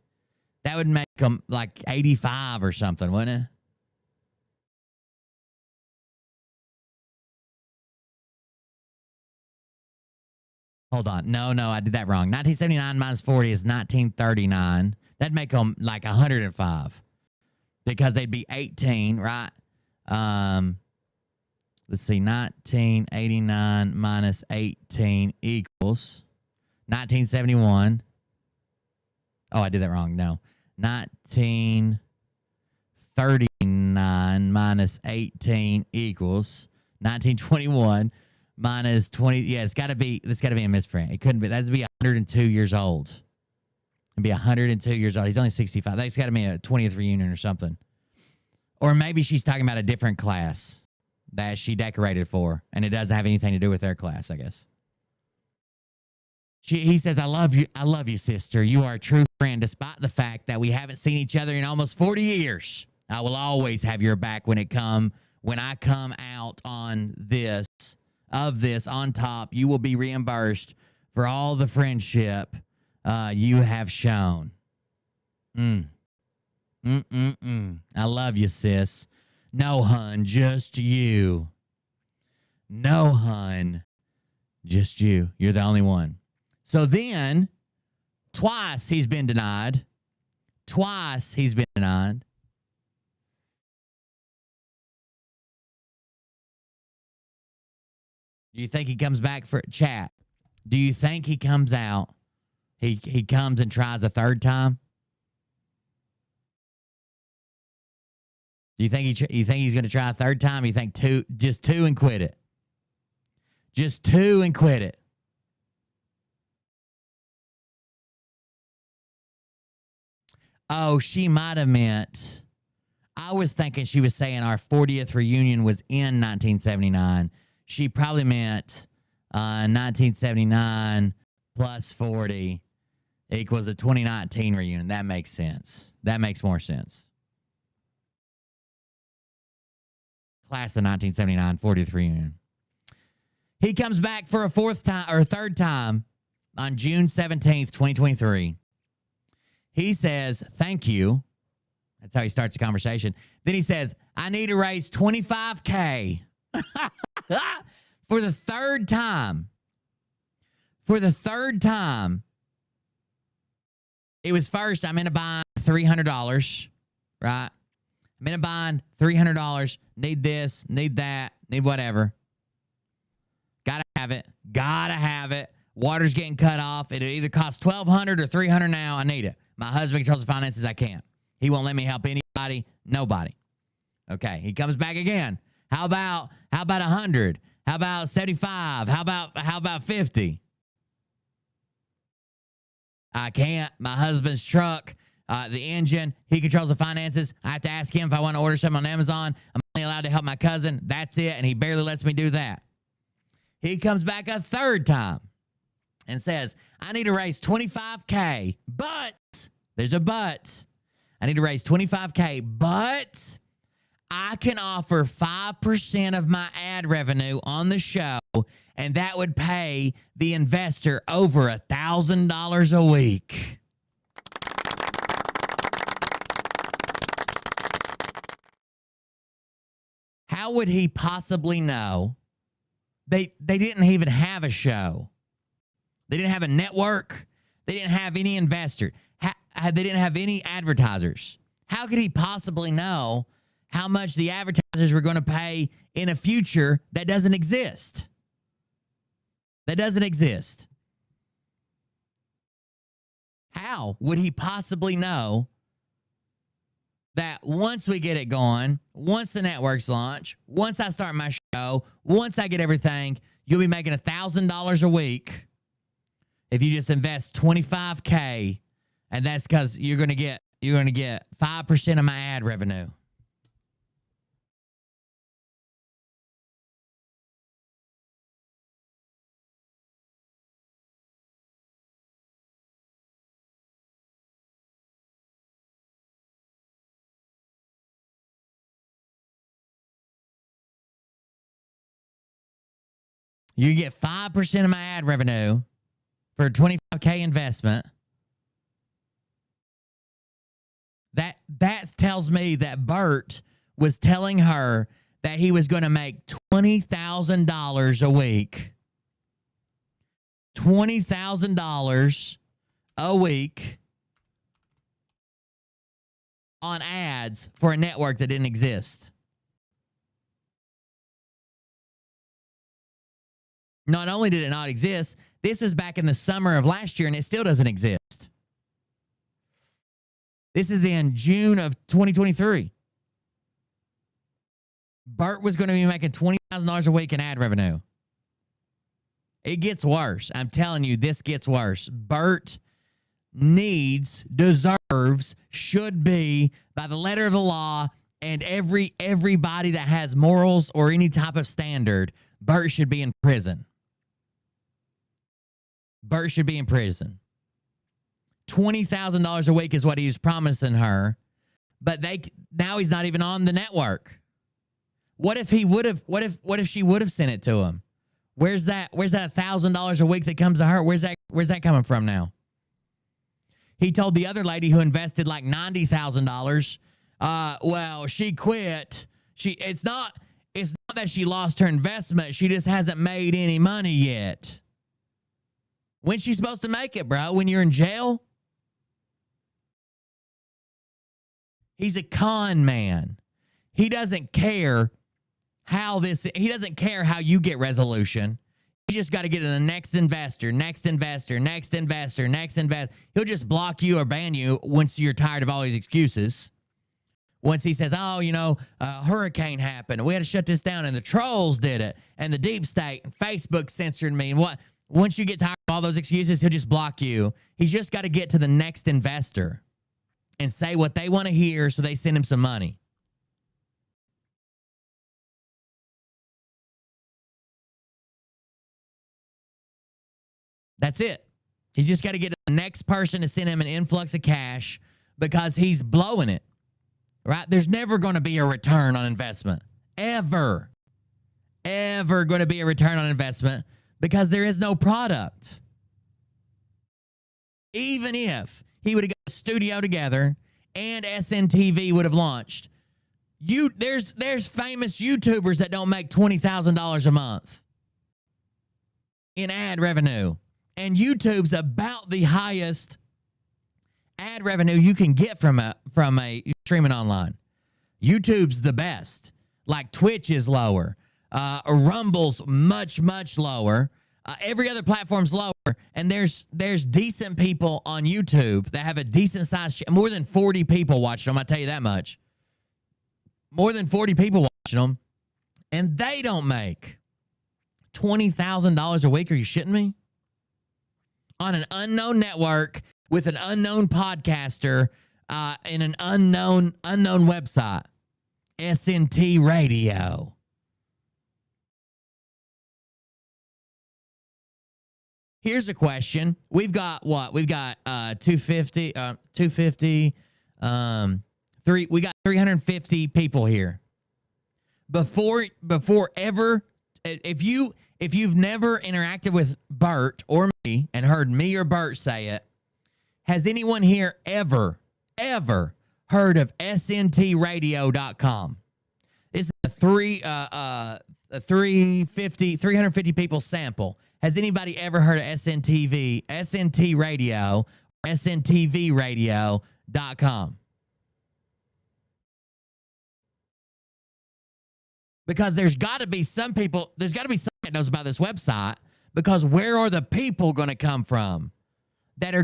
that would make them like 85 or something, wouldn't it? Hold on. No, I did that wrong. 1979 minus 40 is 1939. That'd make them like 105 because they'd be 18, right? Let's see. 1989 minus 18 equals 1971. Oh, I did that wrong. No. 1939 minus 18 equals 1921. Minus 20. Yeah, it's got to be a misprint. It couldn't be. That'd be 102 years old. It'd be 102 years old. He's only 65. That's got to be a 20th reunion or something. Or maybe she's talking about a different class that she decorated for, and it doesn't have anything to do with their class, I guess. He says, I love you, sister. You are a true friend, despite the fact that we haven't seen each other in almost 40 years. I will always have your back when I come out on this. Of this on top, you will be reimbursed for all the friendship you have shown. I love you, sis. No, hun, just you. No, hun, just you. You're the only one. So then, twice he's been denied. Do you think he comes back for chat? Do you think he comes out? He comes and tries a third time? Do you think he's going to try a third time? Or you think just two and quit it? Just two and quit it. Oh, she might have meant. I was thinking she was saying our 40th reunion was in 1979. She probably meant 1979 plus 40 equals a 2019 reunion. That makes sense. That makes more sense. Class of 1979, 40th reunion. He comes back for a third time on June 17th, 2023. He says, thank you. That's how he starts the conversation. Then he says, I need to raise $25K. For the third time. It was first, I'm in a bind, $300, right? I'm in a bind, $300. Need this, need that, need whatever. Gotta have it. Water's getting cut off. It either costs $1,200 or $300 now. I need it. My husband controls the finances. I can't. He won't let me help anybody. Nobody. Okay. He comes back again. How about 100? How about 75? How about 50? I can't. My husband's truck the engine. He controls the finances. I have to ask him if I want to order something on Amazon. I'm only allowed to help my cousin. That's it. And he barely lets me do that. He comes back a third time and says, I need to raise $25K, but there's a but. I need to raise $25K, but I can offer 5% of my ad revenue on the show, and that would pay the investor over $1,000 a week. How would he possibly know? They didn't even have a show. They didn't have a network. They didn't have any investor. They didn't have any advertisers. How could he possibly know how much the advertisers were going to pay in a future that doesn't exist? That doesn't exist. How would he possibly know that once we get it going, once the networks launch, once I start my show, once I get everything, you'll be making $1,000 a week if you just invest $25K, and that's because you're gonna get 5% of my ad revenue. You get 5% of my ad revenue for a $25K investment. That tells me that Bert was telling her that he was going to make $20,000 a week. $20,000 a week on ads for a network that didn't exist. Not only did it not exist, this is back in the summer of last year, and it still doesn't exist. This is in June of 2023. Bert was going to be making $20,000 a week in ad revenue. It gets worse. I'm telling you, this gets worse. Bert deserves, should be, by the letter of the law, and everybody that has morals or any type of standard, Bert should be in prison. Bert should be in prison. $20,000 a week is what he was promising her, but now he's not even on the network. What if he would have? What if she would have sent it to him? Where's that $1,000 a week that comes to her? Where's that coming from now? He told the other lady who invested like $90,000. Well, she quit. It's not that she lost her investment. She just hasn't made any money yet. When's she supposed to make it, bro? When you're in jail? He's a con man. He doesn't care he doesn't care how you get resolution. You just got to get to the next investor. He'll just block you or ban you once you're tired of all these excuses. Once he says, oh, a hurricane happened. We had to shut this down, and the trolls did it, and the deep state, and Facebook censored me, and what? Once you get tired of all those excuses, he'll just block you. He's just got to get to the next investor and say what they want to hear so they send him some money. That's it. He's just got to get to the next person to send him an influx of cash because he's blowing it, right? There's never going to be a return on investment. Ever going to be a return on investment because there is no product. Even if he would have got a studio together and SNTV would have launched, there's famous YouTubers that don't make $20,000 a month in ad revenue. And YouTube's about the highest ad revenue you can get from a streaming online. YouTube's the best. Like Twitch is lower. Rumble's much, much lower. Every other platform's lower. And there's decent people on YouTube that have a decent size. More than 40 people watching them. I tell you that much. More than 40 people watching them. And they don't make $20,000 a week. Are you shitting me? On an unknown network with an unknown podcaster in an unknown website. SNT Radio. Here's a question. We've got what? We've got 250, we got 350 people here. Before ever, if you've never interacted with Bert or me and heard me or Bert say it, has anyone here ever heard of sntradio.com? This is a 350 people sample. Has anybody ever heard of SNT Radio, or sntvradio.com? Because there's got to be some people, there's got to be someone that knows about this website, because where are the people going to come from that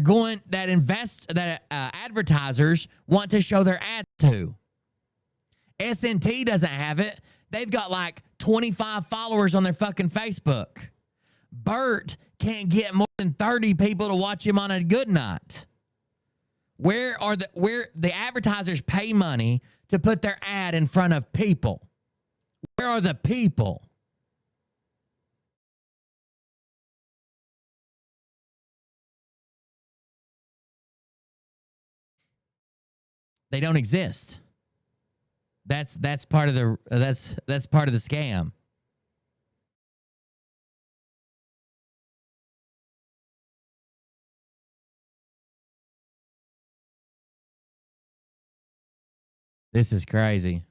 advertisers want to show their ads to? SNT doesn't have it. They've got like 25 followers on their fucking Facebook. Bert can't get more than 30 people to watch him on a good night. Where the advertisers pay money to put their ad in front of people? Where are the people? They don't exist. That's part of the that's part of the scam. This is crazy.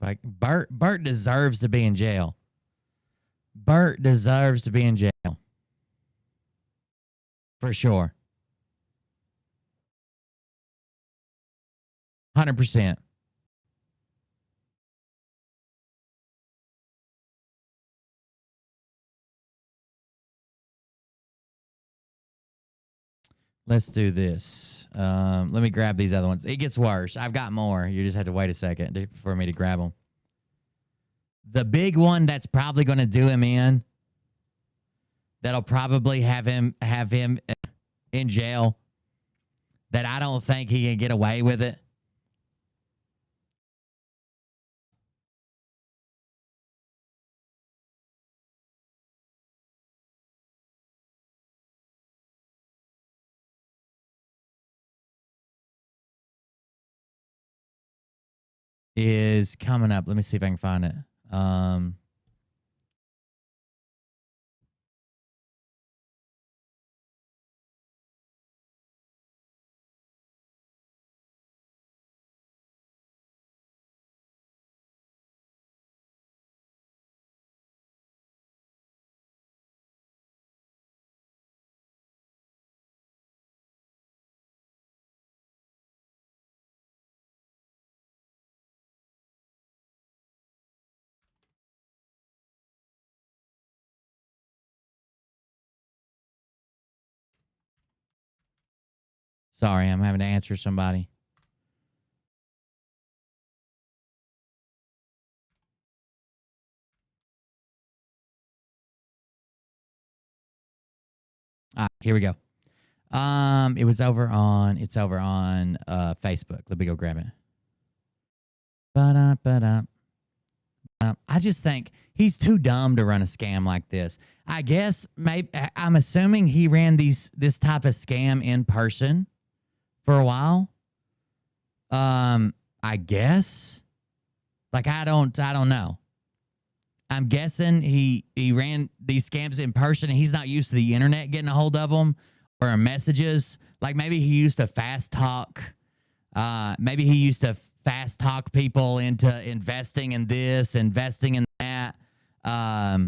Like Bert deserves to be in jail. Bert deserves to be in jail. For sure. 100%. Let's do this. Let me grab these other ones. It gets worse. I've got more. You just have to wait a second for me to grab them. The big one that's probably going to do him in, that'll probably have him in jail, that I don't think he can get away with it. Is coming up. Let me see if I can find it. Sorry, I'm having to answer somebody. Here we go. It's over on Facebook. Let me go grab it. I just think he's too dumb to run a scam like this. I guess I'm assuming he ran this type of scam in person for a while. I guess. Like I don't know. I'm guessing he ran these scams in person and he's not used to the internet getting a hold of them or messages. Like maybe he used to fast talk. Maybe he used to fast talk people into investing in this, investing in that. I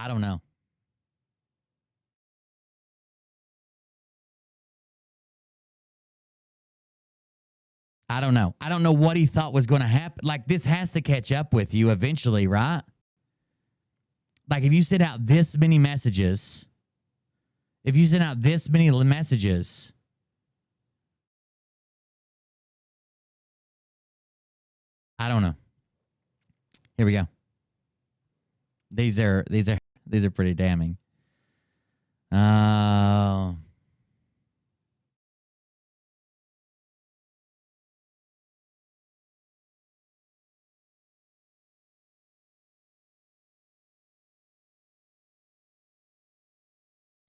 don't know. I don't know. I don't know what he thought was going to happen. Like, this has to catch up with you eventually, right? Like, if you send out this many messages, I don't know. Here we go. These are pretty damning.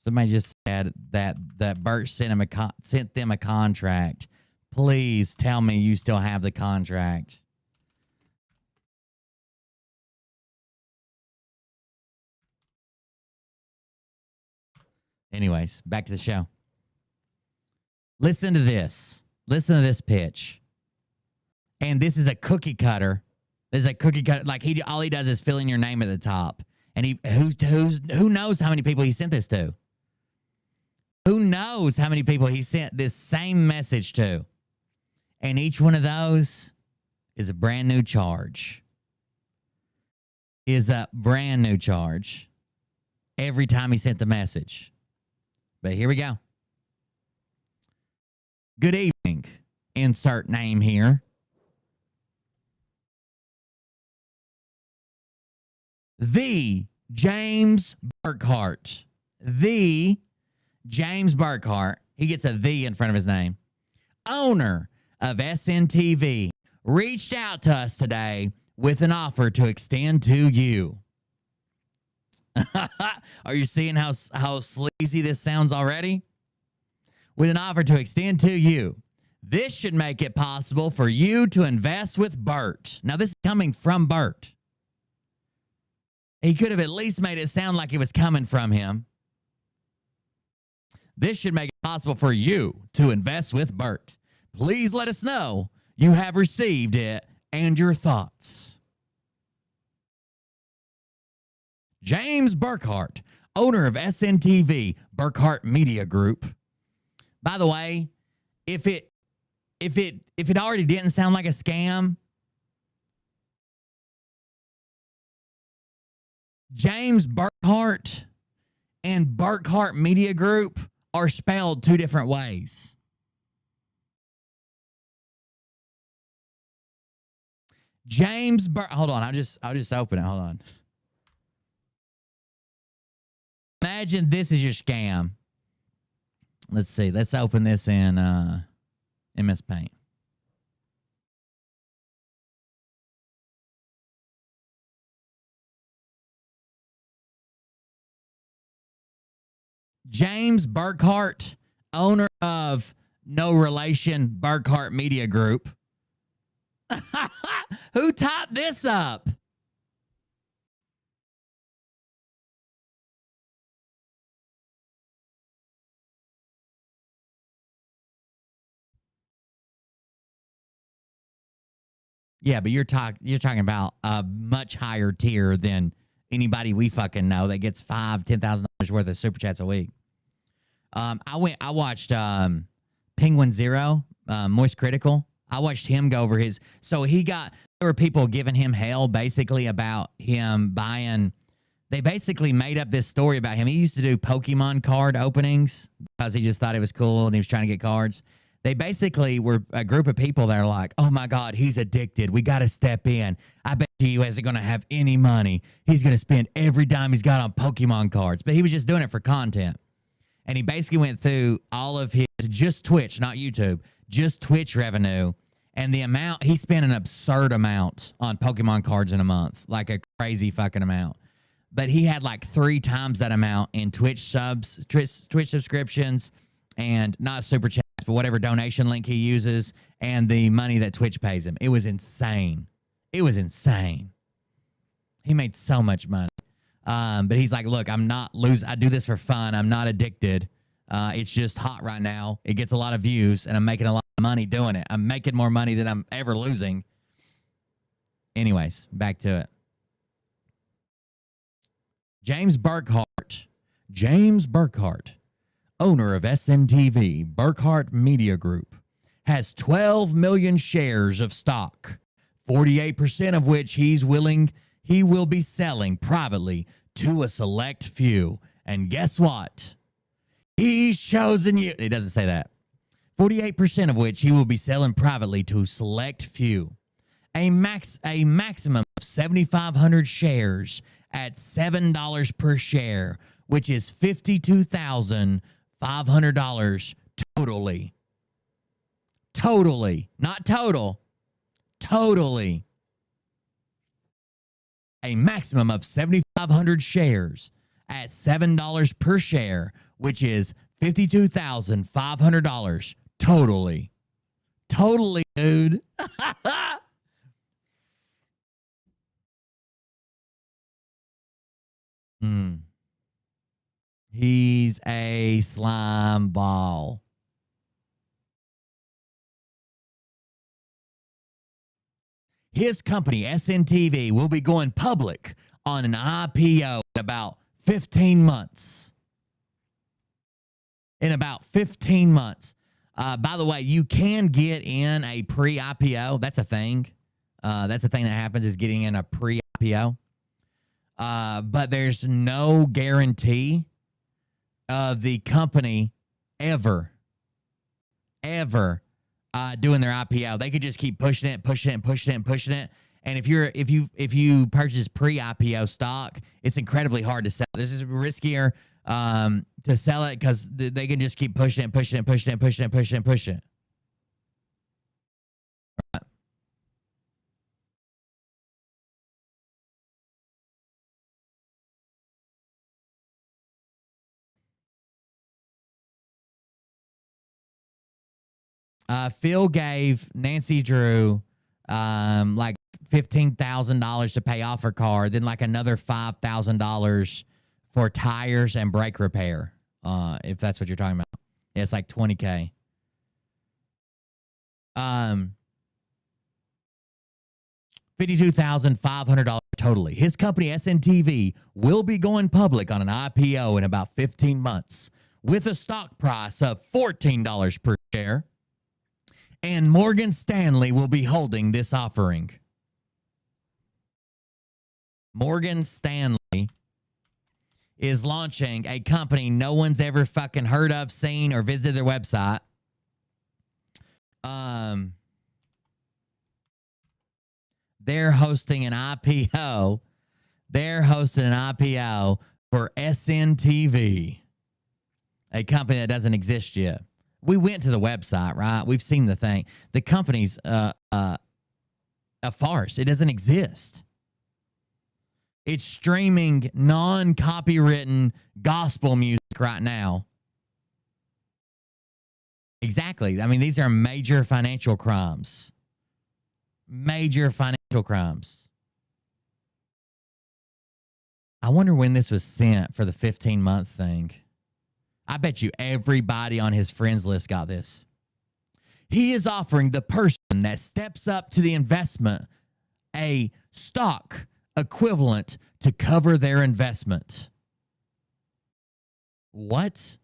Somebody just said that Bert sent them a contract. Please tell me you still have the contract. Anyways, back to the show. Listen to this. Listen to this pitch. And this is a cookie cutter. This is a cookie cutter. Like, all he does is fill in your name at the top. And who knows how many people he sent this to? Who knows how many people he sent this same message to? And each one of those is a brand new charge. Every time he sent the message. But here we go. Good evening. Insert name here. The James Burkhart. The James Burkhart. He gets a "the" in front of his name. Owner of SNTV reached out to us today with an offer to extend to you. Are you seeing how sleazy this sounds already? With an offer to extend to you. This should make it possible for you to invest with Bert. Now, this is coming from Bert. He could have at least made it sound like it was coming from him. This should make it possible for you to invest with Bert. Please let us know you have received it and your thoughts. James Burkhart, owner of SNTV, Burkhart Media Group. By the way, if it already didn't sound like a scam, James Burkhart and Burkhart Media Group are spelled two different ways. Hold on, I'll just open it. Hold on. Imagine this is your scam. Let's see. Let's open this in MS Paint. James Burkhart, owner of No Relation Burkhart Media Group. Who typed this up? Yeah, but you're talking about a much higher tier than anybody we fucking know that gets $5,000-$10,000 worth of super chats a week. I watched Penguin Zero, Moist Critical. I watched him go over his. So there were people giving him hell basically about him buying. They basically made up this story about him. He used to do Pokemon card openings because he just thought it was cool and he was trying to get cards. They basically were a group of people that are like, oh my God, he's addicted. We got to step in. I bet he isn't going to have any money. He's going to spend every dime he's got on Pokemon cards. But he was just doing it for content. And he basically went through all of his, just Twitch, not YouTube, just Twitch revenue. And the amount, he spent an absurd amount on Pokemon cards in a month, like a crazy fucking amount. But he had like 3 times that amount in Twitch subscriptions, and not super chats, but whatever donation link he uses, and the money that Twitch pays him. It was insane. It was insane. He made so much money. But he's like, look, I'm not losing. I do this for fun. I'm not addicted. It's just hot right now. It gets a lot of views, and I'm making a lot of money doing it. I'm making more money than I'm ever losing. Anyways, back to it. James Burkhart, owner of SNTV, Burkhart Media Group, has 12 million shares of stock, 48% of which he will be selling privately to a select few. And guess what? He's chosen you. It doesn't say that. 48% of which he will be selling privately to select few. A maximum of 7,500 shares at $7 per share, which is $52,500 totally. Totally. Not total. Totally. A maximum of 7,500 shares at $7 per share, which is $52,500 totally. Totally, dude. He's a slime ball. His company, SNTV, will be going public on an IPO in about 15 months. In about 15 months. By the way, you can get in a pre-IPO. That's a thing. That's a thing that happens, is getting in a pre-IPO. But there's no guarantee of the company ever doing their IPO. They could just keep pushing it. And if you purchase pre-IPO stock, it's incredibly hard to sell. This is riskier to sell it because they can just keep pushing it. Phil gave Nancy Drew like $15,000 to pay off her car, then like another $5,000 for tires and brake repair. If that's what you're talking about, yeah, it's like $20K. $52,500 totally. His company SNTV will be going public on an IPO in about 15 months with a stock price of $14 per share. And Morgan Stanley will be holding this offering. Morgan Stanley is launching a company no one's ever fucking heard of, seen, or visited their website. They're hosting an IPO. They're hosting an IPO for SNTV, a company that doesn't exist yet. We went to the website, right? We've seen the thing. The company's a farce. It doesn't exist. It's streaming non-copywritten gospel music right now. Exactly. I mean, these are major financial crimes. Major financial crimes. I wonder when this was sent for the 15-month thing. I bet you everybody on his friends list got this. He is offering the person that steps up to the investment a stock equivalent to cover their investment. What?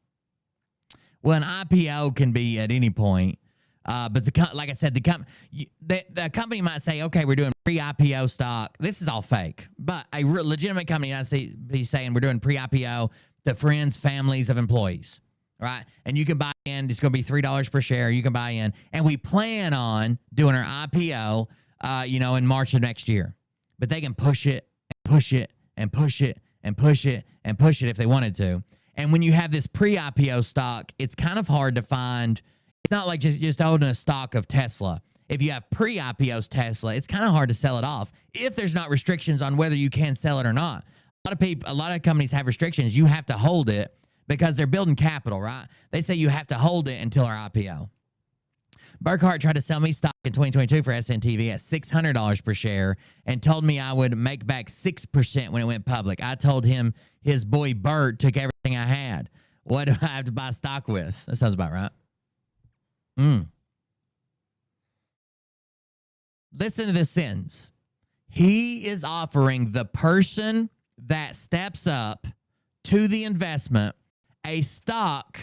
Well, an IPO can be at any point. But like I said, the company might say, okay, we're doing pre-IPO stock. This is all fake. But a legitimate company might be saying we're doing pre-IPO to friends, families of employees, right? And you can buy in. It's going to be $3 per share. You can buy in. And we plan on doing our IPO, in March of next year. But they can push it if they wanted to. And when you have this pre-IPO stock, it's kind of hard to find. It's not like just holding a stock of Tesla. If you have pre-IPO's Tesla, it's kind of hard to sell it off if there's not restrictions on whether you can sell it or not. A lot of companies have restrictions. You have to hold it because they're building capital, right? They say you have to hold it until our IPO. Burkhart tried to sell me stock in 2022 for SNTV at $600 per share and told me I would make back 6% when it went public. I told him his boy Bert took everything I had. What do I have to buy stock with? That sounds about right. Listen to this sentence. He is offering the person that steps up to the investment a stock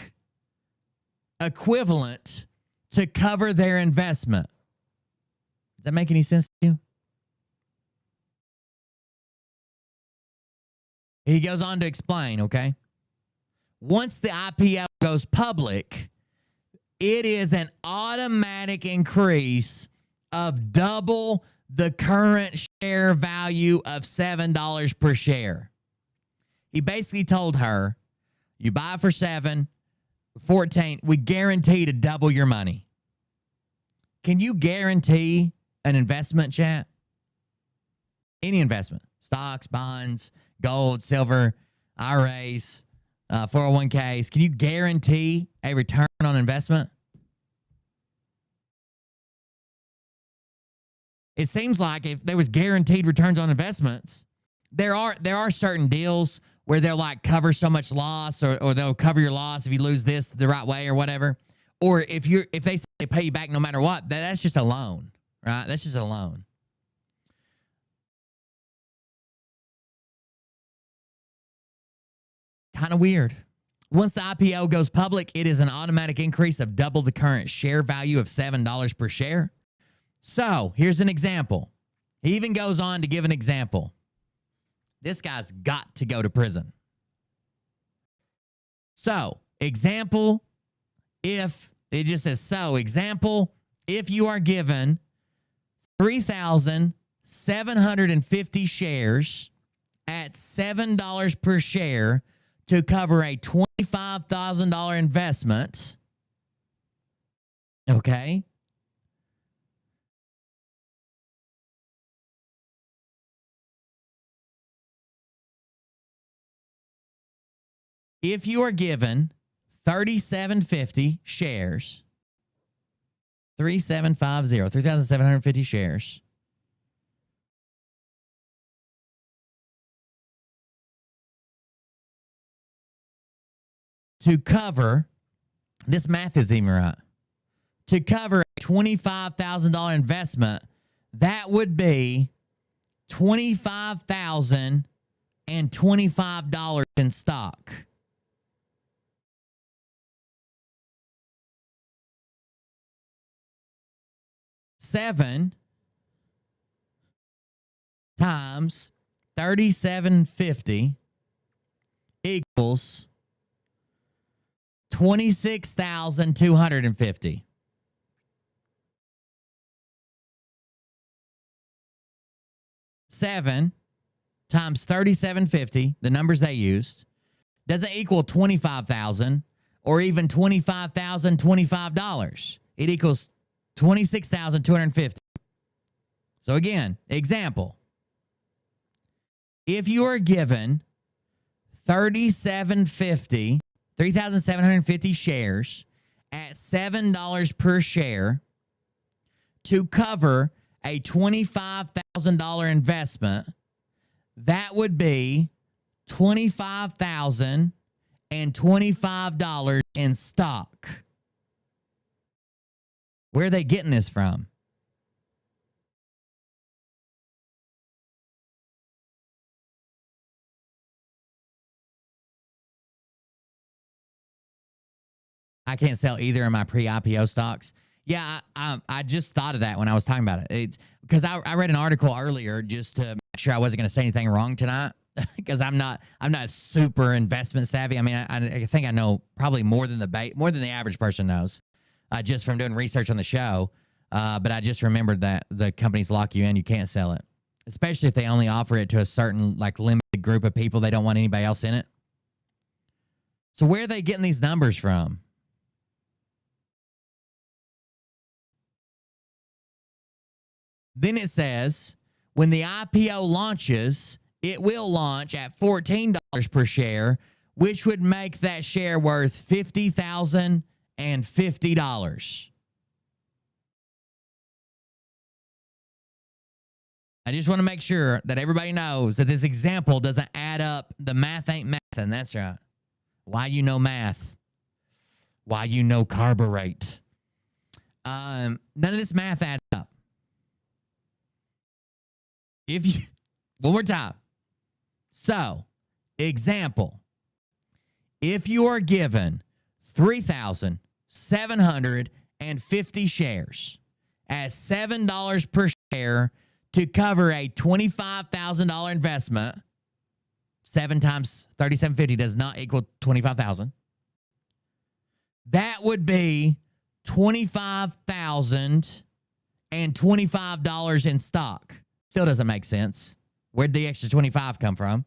equivalent to cover their investment. Does that make any sense to you? He goes on to explain, okay? Once the IPO goes public, it is an automatic increase of double the current share value of $7 per share. He basically told her, you buy for 7, 14, we guarantee to double your money. Can you guarantee an investment, chat? Any investment, stocks, bonds, gold, silver, IRAs, 401ks. Can you guarantee a return on investment? It seems like if there was guaranteed returns on investments, there are certain deals where they'll like cover so much loss, or they'll cover your loss if you lose this the right way or whatever. Or if they say they pay you back no matter what, that's just a loan, right? That's just a loan. Kind of weird. Once the IPO goes public, it is an automatic increase of double the current share value of $7 per share. So here's an example. He even goes on to give an example. This guy's got to go to prison. So, example, if it just says so, example, if you are given 3,750 shares at $7 per share to cover a $25,000 investment, okay? If you are given 3,750 shares, 3,750 shares, to cover, this math is even right, to cover a $25,000 investment, that would be $25,025 in stock. Seven times 3,750 equals 26,250. Seven times 3,750, the numbers they used, doesn't equal 25,000 or even $25,025. It equals 26,250. So again, example. If you are given 3,750 shares at $7 per share to cover a $25,000 investment, that would be $25,025 in stock. Where are they getting this from? I can't sell either of my pre-IPO stocks. Yeah, I just thought of that when I was talking about it. It's because I read an article earlier just to make sure I wasn't going to say anything wrong tonight, because I'm not super investment savvy. I mean, I think I know probably more than the average person knows, just from doing research on the show. But I just remembered that the companies lock you in; you can't sell it, especially if they only offer it to a certain like limited group of people. They don't want anybody else in it. So where are they getting these numbers from? Then it says, when the IPO launches, it will launch at $14 per share, which would make that share worth $50,050. I just want to make sure that everybody knows that this example doesn't add up. The math ain't math, and that's right. Why you know math? Why you know carburate? None of this math adds up. One more time. So, example. If you are given 3,750 shares at $7 per share to cover a $25,000 investment. 7 times $37.50 does not equal $25,000. That would be $25,025 in stock. Still doesn't make sense. Where'd the extra 25 come from?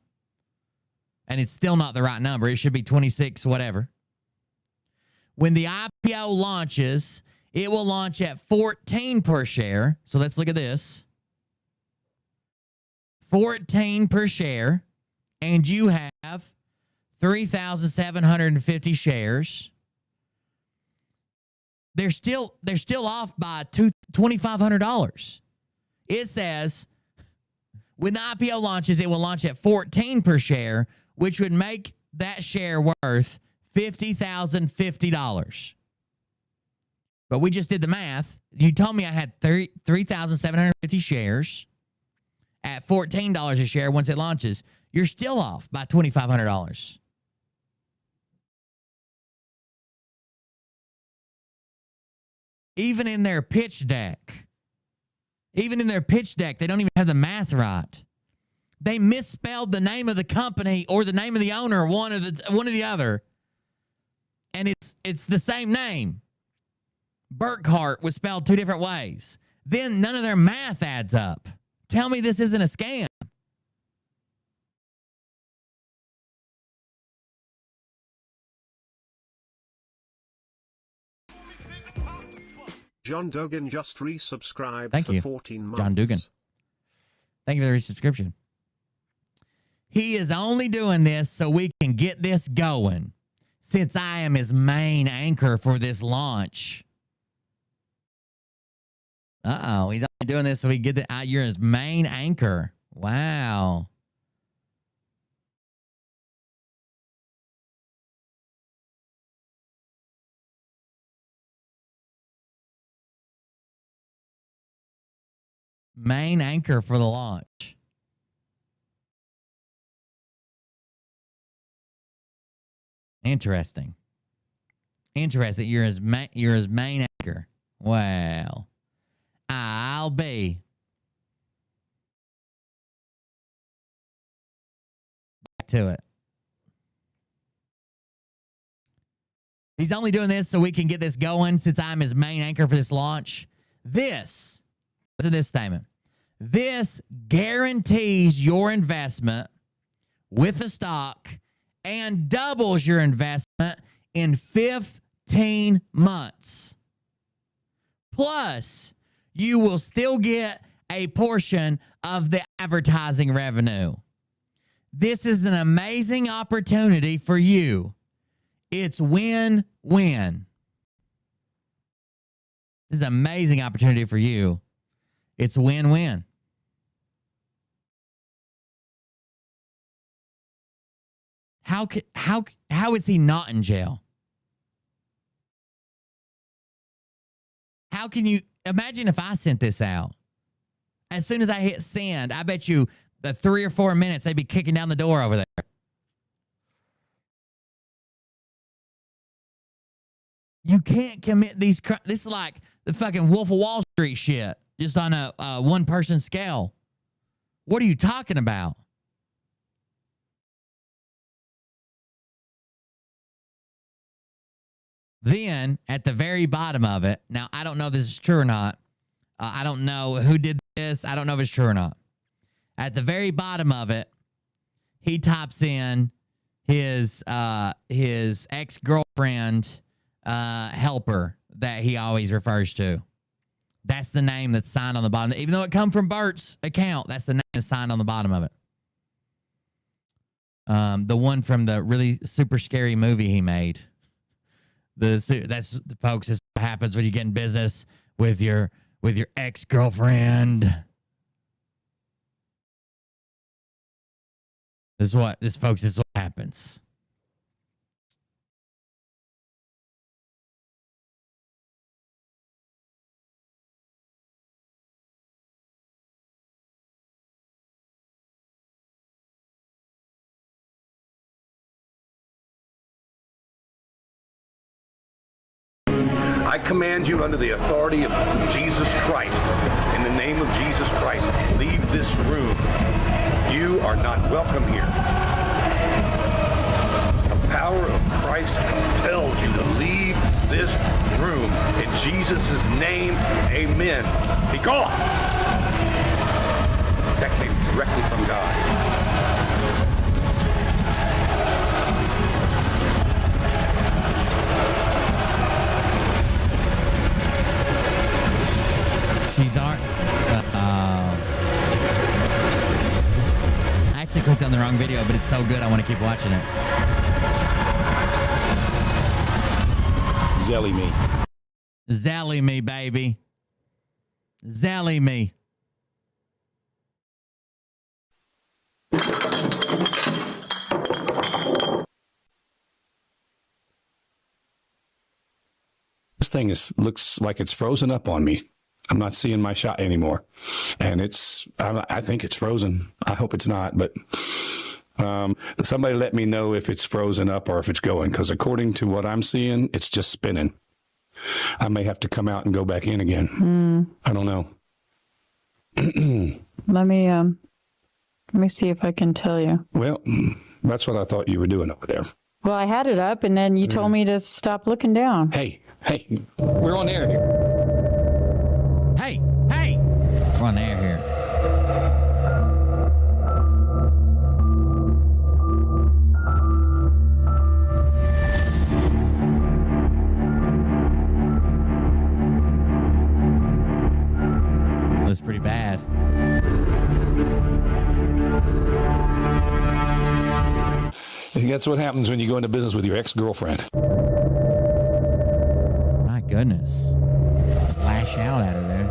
And it's still not the right number. It should be 26 whatever. When the IPO launches, it will launch at 14 per share. So let's look at this. 14 per share. And you have 3,750 shares. They're still off by $2,500. It says when the IPO launches, it will launch at 14 per share, which would make that share worth $50,050. But we just did the math. You told me I had 3,750 shares at $14 a share once it launches. You're still off by $2,500. Even in their pitch deck, they don't even have the math right. They misspelled the name of the company or the name of the owner, one or the other. And it's the same name. Burkhart was spelled 2 different ways. Then none of their math adds up. Tell me this isn't a scam. John Dugan just resubscribed Thank for you, 14 months. John Dugan. Thank you for the resubscription. He is only doing this so we can get this going, since I am his main anchor for this launch. Uh-oh, he's only doing this so we get you're his main anchor. Wow. Main anchor for the launch. Interesting. You're his main anchor. Well, I'll be back to it. He's only doing this so we can get this going, since I'm his main anchor for this launch. Listen to this statement. This guarantees your investment with the stock and doubles your investment in 15 months. Plus, you will still get a portion of the advertising revenue. This is an amazing opportunity for you. It's win-win. This is an amazing opportunity for you. It's win-win. How is he not in jail? How can you imagine if I sent this out? As soon as I hit send, I bet you the 3 or 4 minutes they'd be kicking down the door over there. You can't commit these crimes. This is like the fucking Wolf of Wall Street shit, just on a one-person scale. What are you talking about? Then, at the very bottom of it, now, I don't know if this is true or not. I don't know who did this. I don't know if it's true or not. At the very bottom of it, he types in his ex-girlfriend helper that he always refers to. That's the name that's signed on the bottom. Even though it come from Bert's account, that's the name that's signed on the bottom of it. The one from the really super scary movie he made. That's folks. This what happens when you get in business with your ex-girlfriend. This is what happens. I command you under the authority of Jesus Christ, in the name of Jesus Christ, leave this room. You are not welcome here. The power of Christ compels you to leave this room. In Jesus' name, amen. Be gone. That came directly from God. She's our. I actually clicked on the wrong video, but it's so good I want to keep watching it. Zelly me. Zally me, baby. Zally me. This thing looks like it's frozen up on me. I'm not seeing my shot anymore. And I think it's frozen. I hope it's not, but somebody let me know if it's frozen up or if it's going, because according to what I'm seeing, it's just spinning. I may have to come out and go back in again. I don't know. Let me see if I can tell you. Well, that's what I thought you were doing over there. Well, I had it up, and then you told me to stop looking down. Hey, we're on air here. Hey, we're on air here. That's pretty bad. That's what happens when you go into business with your ex-girlfriend. My goodness. Lash out at her there.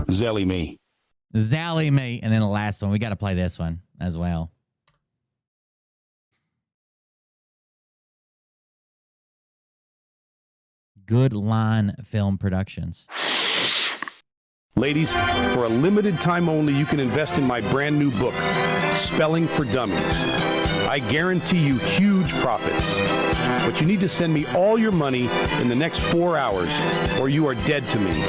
Zelly me. Zally me. And then the last one. We got to play this one as well. Good Line Film Productions. Ladies, for a limited time only, you can invest in my brand new book, Spelling for Dummies. I guarantee you huge profits. But you need to send me all your money in the next 4 hours, or you are dead to me.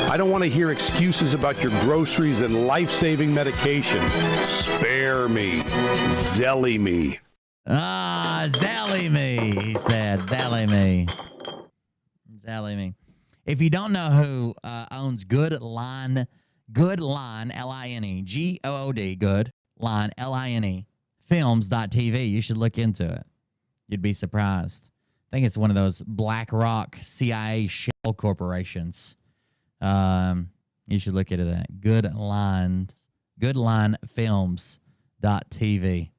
I don't want to hear excuses about your groceries and life-saving medication. Spare me. Zelly me. Zally me, he said. Zally me. Zally me. If you don't know who owns Good Line, L-I-N-E, G-O-O-D, Good Line, L-I-N-E, films.tv, you should look into it. You'd be surprised. I think it's one of those BlackRock CIA shell corporations. You should look into that. Goodlinefilms.tv.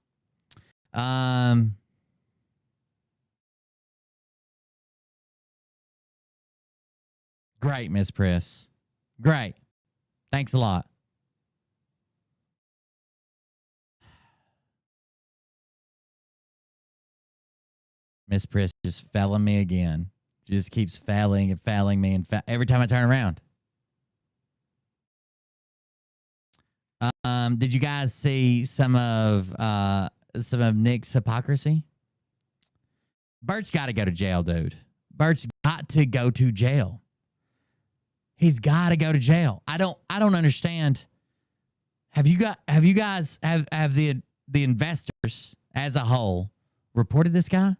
Great, Miss Priss. Great. Thanks a lot. Miss Priss just failing me again. She just keeps failing me and every time I turn around. Did you guys see some of Nick's hypocrisy? Bert's got to go to jail, dude. Bert's got to go to jail. He's got to go to jail. I don't understand. Have the investors as a whole reported this guy?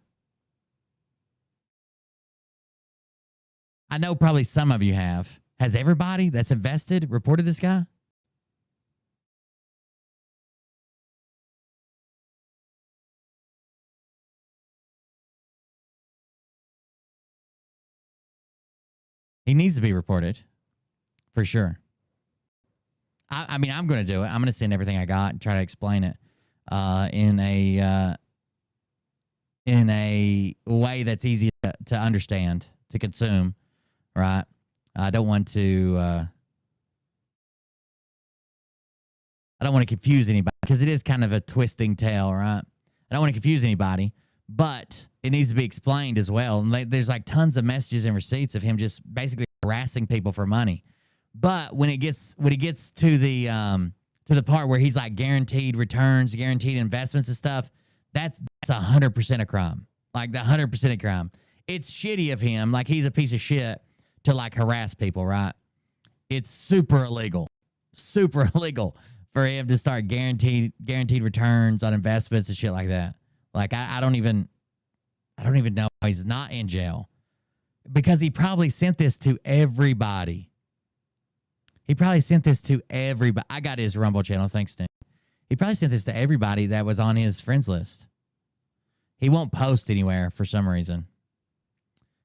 I know probably some of you have. Has everybody that's invested reported this guy? He needs to be reported, for sure. I mean, I'm going to do it. I'm going to send everything I got and try to explain it in a way that's easy to understand, to consume, right? I don't want to confuse anybody because it is kind of a twisting tale, right? I don't want to confuse anybody, but it needs to be explained as well. And there's like tons of messages and receipts of him just basically harassing people for money. But when he gets to the part where he's like guaranteed returns, guaranteed investments and stuff, that's 100% a crime. Like the 100% a crime. It's shitty of him. Like he's a piece of shit to like harass people, right? It's super illegal for him to start guaranteed returns on investments and shit like that. Like I don't even know why he's not in jail, because he probably sent this to everybody. I got his Rumble channel. Thanks, Tim. He probably sent this to everybody that was on his friends list. He won't post anywhere for some reason.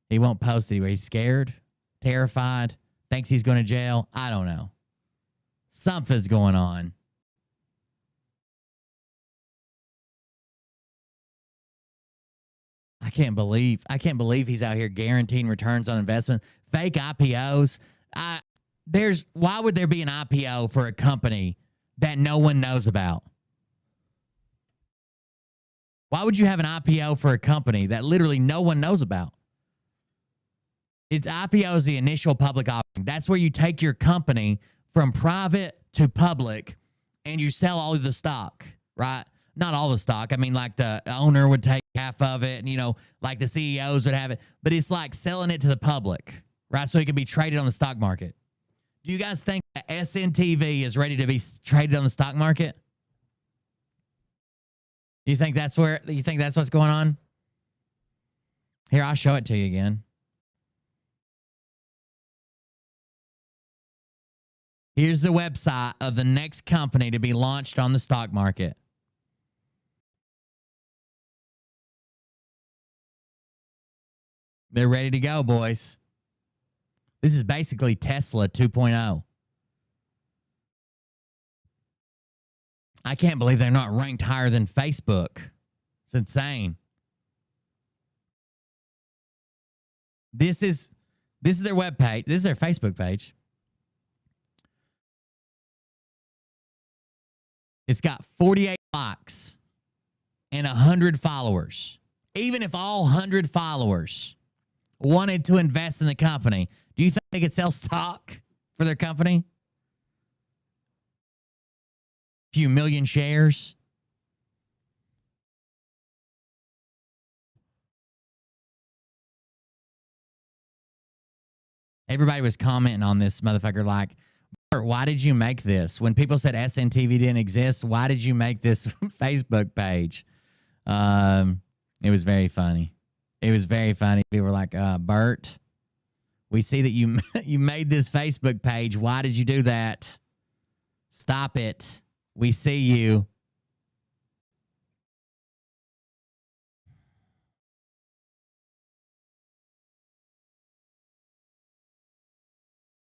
He won't post anywhere. He's scared, terrified, thinks he's going to jail. I don't know. Something's going on. I can't believe he's out here guaranteeing returns on investment. Fake IPOs. Why would there be an IPO for a company that no one knows about? Why would you have an IPO for a company that literally no one knows about? IPO is the initial public offering. That's where you take your company from private to public and you sell all of the stock, right? Not all the stock. I mean, like the owner would take half of it and, like the CEOs would have it. But it's like selling it to the public, right? So it can be traded on the stock market. Do you guys think that SNTV is ready to be traded on the stock market? You think that's what's going on? Here, I'll show it to you again. Here's the website of the next company to be launched on the stock market. They're ready to go, boys. This is basically Tesla 2.0. I can't believe they're not ranked higher than Facebook. It's insane. This is their webpage. This is their Facebook page. It's got 48 likes and 100 followers. Even if all 100 followers wanted to invest in the company, do you think they could sell stock for their company? A few million shares? Everybody was commenting on this motherfucker like, Bert, why did you make this? When people said SNTV didn't exist, why did you make this Facebook page? It was very funny. People were like, Bert, we see that you made this Facebook page. Why did you do that? Stop it. We see you.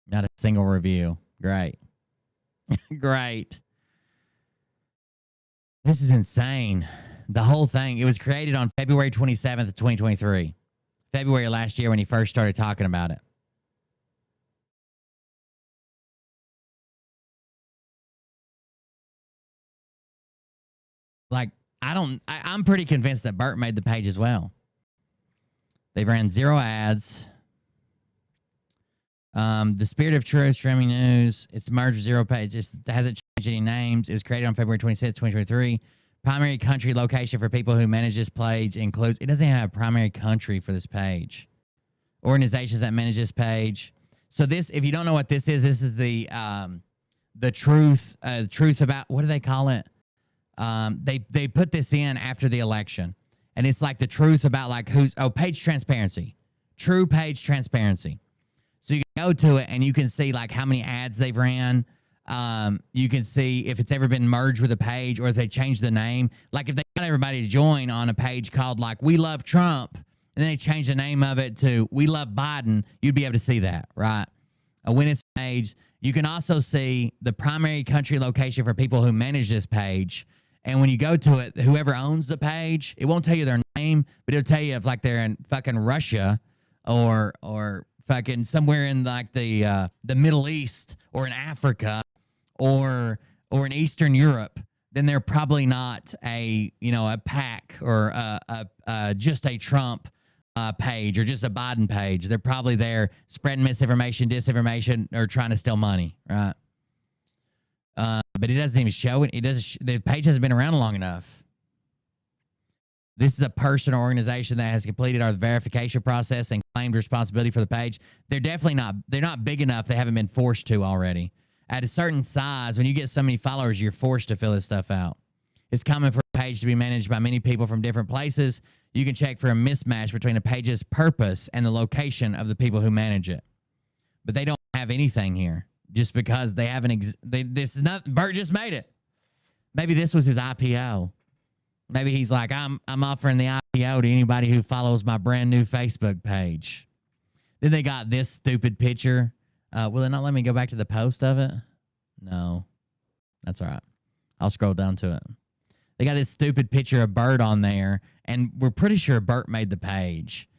Not a single review. Great. Great. This is insane. The whole thing, it was created on February 27th of 2023. February of last year when he first started talking about it. Like, I'm pretty convinced that Bert made the page as well. They ran 0 ads. The Spirit of Truth, streaming news. It's merged with 0 pages. It hasn't changed any names. It was created on February 26th, 2023. Primary country location for people who manage this page includes... It doesn't have a primary country for this page. Organizations that manage this page. So this, if you don't know what this is the truth about... What do they call it? They put this in after the election. And it's like the truth about like page transparency. True page transparency. So you can go to it and you can see like how many ads they've ran. You can see if it's ever been merged with a page or if they changed the name. Like if they got everybody to join on a page called like We Love Trump and then they changed the name of it to We Love Biden, you'd be able to see that, right? When it's page, you can also see the primary country location for people who manage this page. And when you go to it, whoever owns the page, it won't tell you their name, but it'll tell you if like they're in fucking Russia or fucking somewhere in like the Middle East or in Africa or in Eastern Europe. then they're probably not a PAC or just a Trump page or just a Biden page. They're probably there spreading misinformation, disinformation, or trying to steal money, right? But it doesn't even show it. The page hasn't been around long enough. This is a person or organization that has completed our verification process and claimed responsibility for the page. They're definitely not. They're not big enough. They haven't been forced to already. At a certain size, when you get so many followers, you're forced to fill this stuff out. It's common for a page to be managed by many people from different places. You can check for a mismatch between a page's purpose and the location of the people who manage it. But they don't have anything here just because they haven't. This is not. Bert just made it. Maybe this was his IPO. Maybe he's like, I'm offering the IPO to anybody who follows my brand new Facebook page. Then they got this stupid picture. Will it not let me go back to the post of it? No. That's all right. I'll scroll down to it. They got this stupid picture of Bert on there, and we're pretty sure Bert made the page.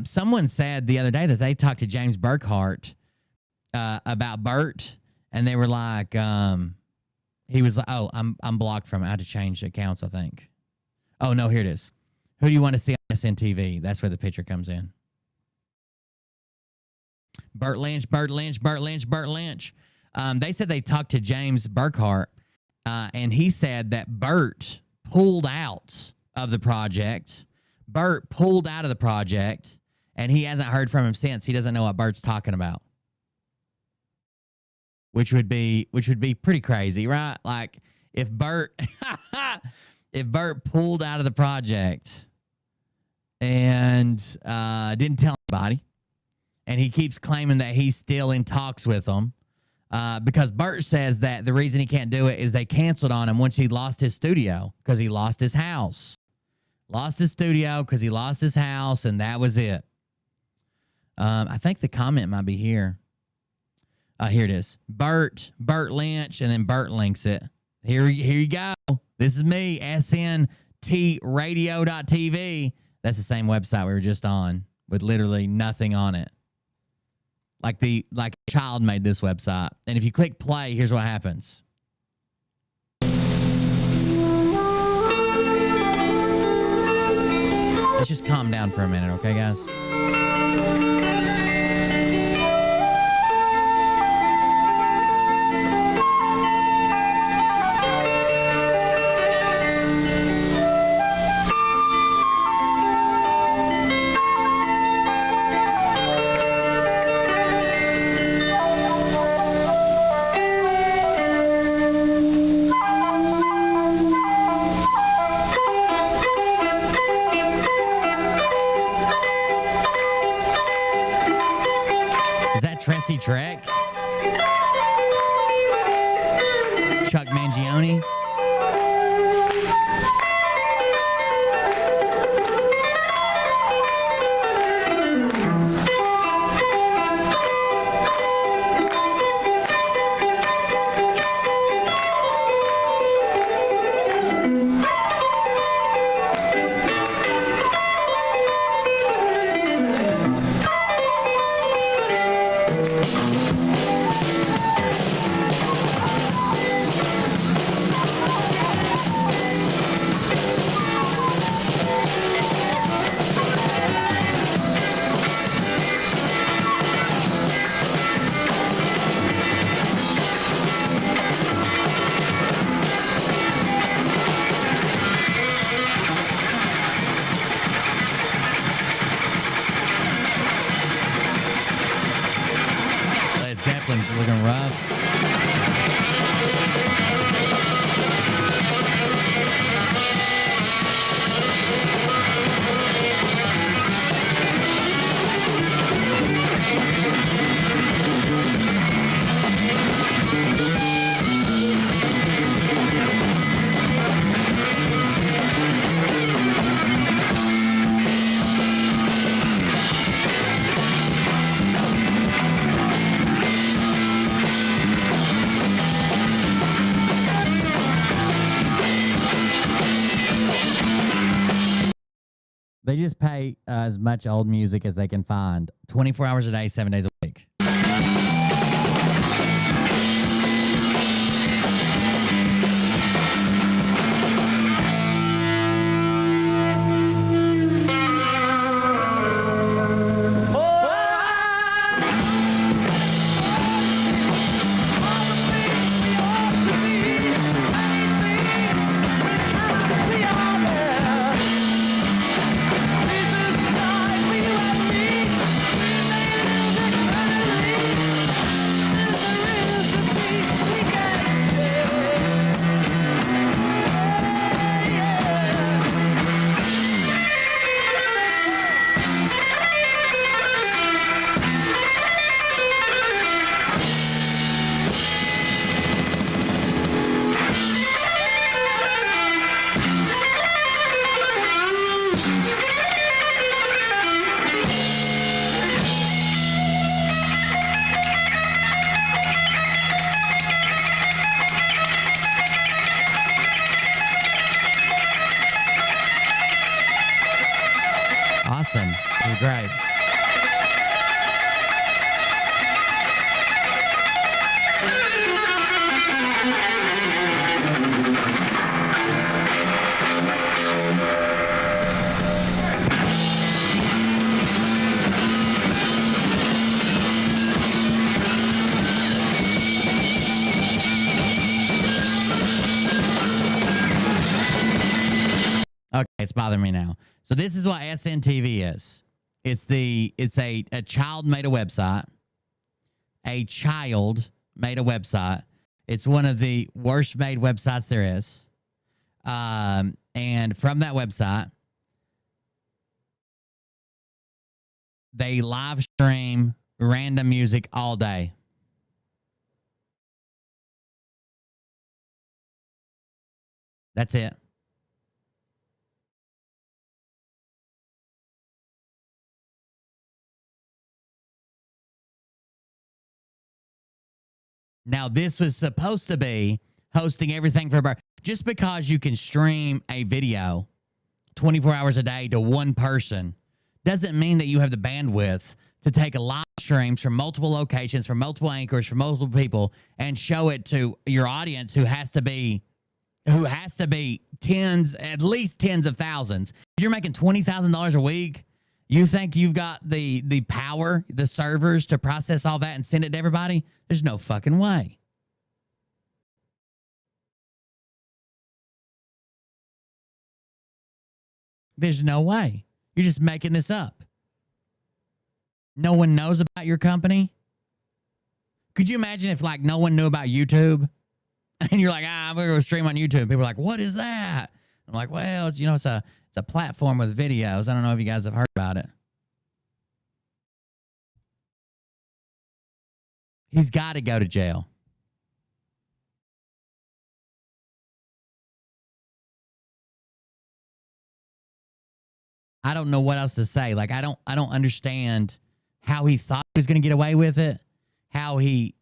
Someone said the other day that they talked to James Burkhart about Bert, and they were like, he was like, oh, I'm blocked from it. I had to change accounts, I think. Oh, no, here it is. Who do you want to see on SNTV? That's where the picture comes in. Bert Lynch, Bert Lynch, Bert Lynch, Bert Lynch. They said they talked to James Burkhart, and he said that Bert pulled out of the project. Bert pulled out of the project, and he hasn't heard from him since. He doesn't know what Bert's talking about. Which would be pretty crazy, right? Like if Bert pulled out of the project and didn't tell anybody, and he keeps claiming that he's still in talks with them, because Bert says that the reason he can't do it is they canceled on him once he lost his studio because he lost his house. Lost his studio because he lost his house, and that was it. I think the comment might be here. Here it is. Bert Lynch, and then Bert links it. Here you go. This is me, sntradio.tv. That's the same website we were just on with literally nothing on it. Like a child made this website. And if you click play, here's what happens. Let's just calm down for a minute, okay, guys? Tressie Trex, Chuck Mangione. Zeppelin's looking rough. They just pay as much old music as they can find, 24 hours a day, 7 days a week. Awesome. This is great. Okay, it's bothering me now. So this is what SNTV is. It's a child made a website. A child made a website. It's one of the worst made websites there is. And from that website, they live stream random music all day. That's it. Now, this was supposed to be hosting everything for Bert. Just because you can stream a video 24 hours a day to one person doesn't mean that you have the bandwidth to take a live streams from multiple locations, from multiple anchors, from multiple people, and show it to your audience who has to be tens, at least tens of thousands. If you're making $20,000 a week, you think you've got the power, the servers to process all that and send it to everybody? There's no fucking way. There's no way. You're just making this up. No one knows about your company. Could you imagine if like no one knew about YouTube and you're like, I'm going to go stream on YouTube. People are like, what is that? I'm like, well, it's a platform with videos. I don't know if you guys have heard about it. He's got to go to jail. I don't know what else to say. Like, I don't understand how he thought he was going to get away with it, how he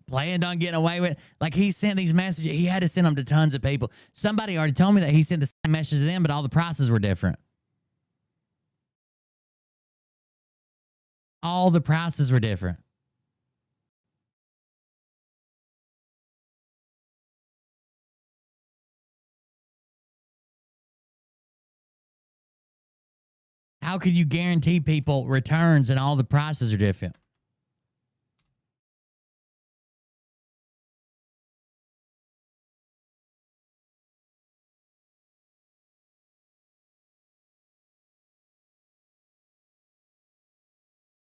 planned on getting away with it. Like, he sent these messages. He had to send them to tons of people. Somebody already told me that he sent the same message to them, but all the prices were different. All the prices were different. How could you guarantee people returns and all the prices are different?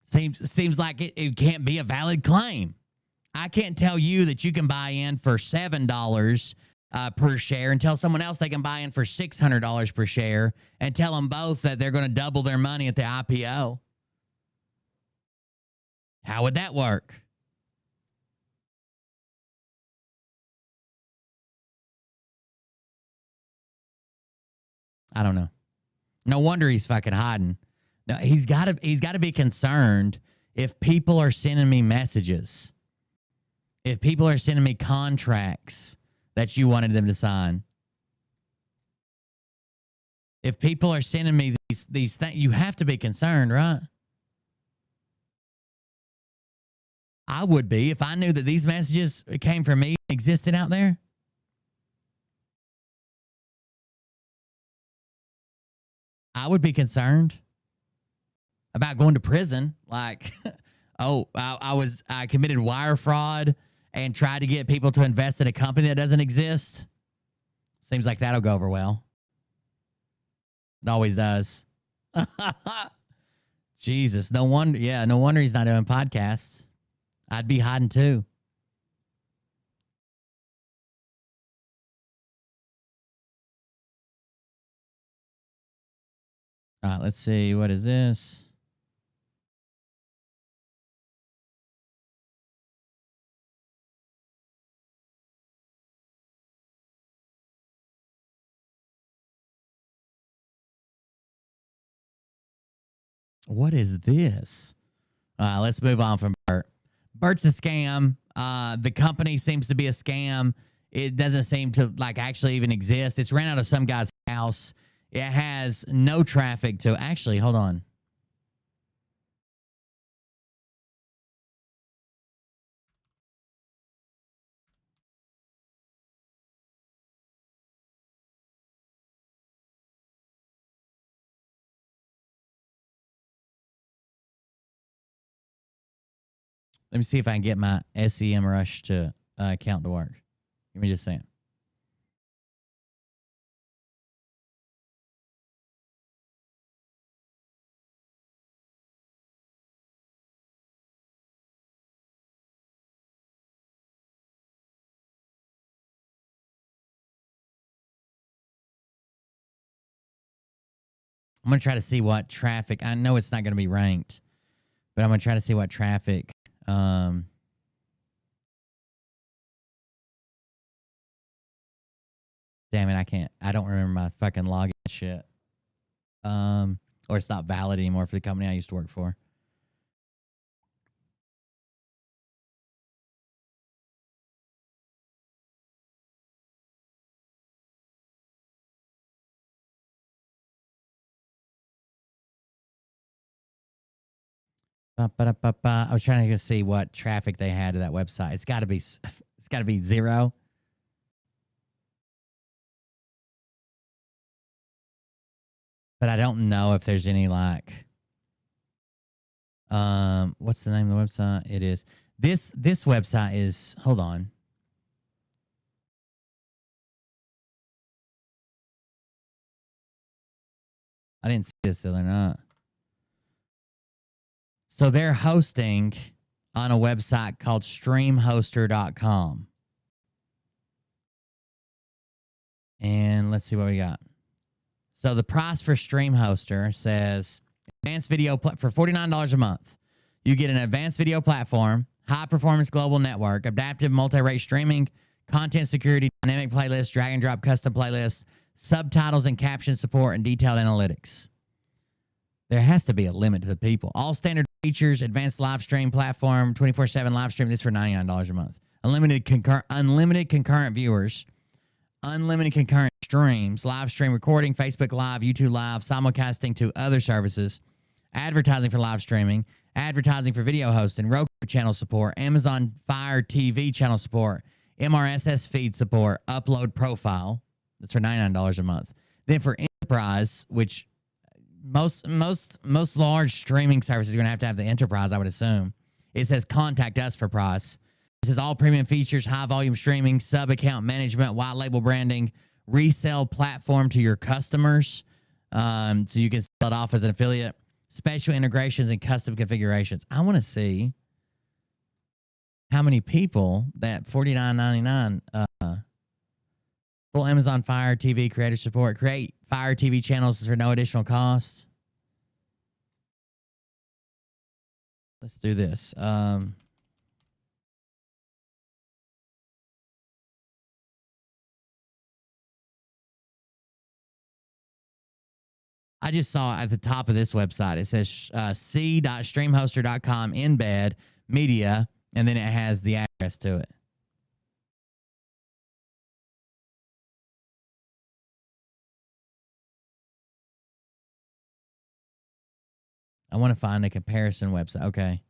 Seems like it can't be a valid claim. I can't tell you that you can buy in for $7 per share and tell someone else they can buy in for $600 per share and tell them both that they're going to double their money at the IPO. How would that work? I don't know. No wonder he's fucking hiding. No, he's got to be concerned if people are sending me messages, if people are sending me contracts that you wanted them to sign. If people are sending me these things, you have to be concerned, right? I would be if I knew that these messages came from me, existed out there. I would be concerned about going to prison. Like, I committed wire fraud and tried to get people to invest in a company that doesn't exist. Seems like that'll go over well. It always does. Jesus, no wonder he's not doing podcasts. I'd be hiding too. All right, let's see. What is this? What is this? Let's move on from Bert. Bert's a scam. The company seems to be a scam. It doesn't seem to like actually even exist. It's ran out of some guy's house. It has no traffic to actually, hold on. Let me see if I can get my SEM Rush to account to work. Give me just a second. I'm going to try to see what traffic. I know it's not going to be ranked, but I'm going to try to see what traffic. Damn it, I can't. I don't remember my fucking login shit. Or it's not valid anymore for the company I used to work for. I was trying to see what traffic they had to that website. It's got to be zero. But I don't know if there's any like what's the name of the website? It is this website is, hold on. I didn't see this the other night. So they're hosting on a website called streamhoster.com. And let's see what we got. So the price for StreamHoster says advanced video for $49 a month. You get an advanced video platform, high performance global network, adaptive multi-rate streaming, content security, dynamic playlists, drag and drop custom playlists, subtitles and caption support, and detailed analytics. There has to be a limit to the people. All standard features, advanced live stream platform, 24/7 live stream. This for $99 a month. Unlimited concurrent viewers, unlimited concurrent streams, live stream recording, Facebook Live, YouTube Live, simulcasting to other services, advertising for live streaming, advertising for video hosting, Roku channel support, Amazon Fire TV channel support, MRSS feed support, upload profile. That's for $99 a month. Then for enterprise, which most large streaming services are going to have the enterprise, I would assume. It says contact us for price. It says all premium features, high volume streaming, sub account management, white label branding, resell platform to your customers, so you can sell it off as an affiliate, special integrations and custom configurations. I want to see how many people that $49.99 full Amazon Fire TV creator support. Create Fire TV channels for no additional cost. Let's do this. I just saw at the top of this website, it says c.streamhoster.com embed media, and then it has the address to it. I want to find a comparison website. Okay.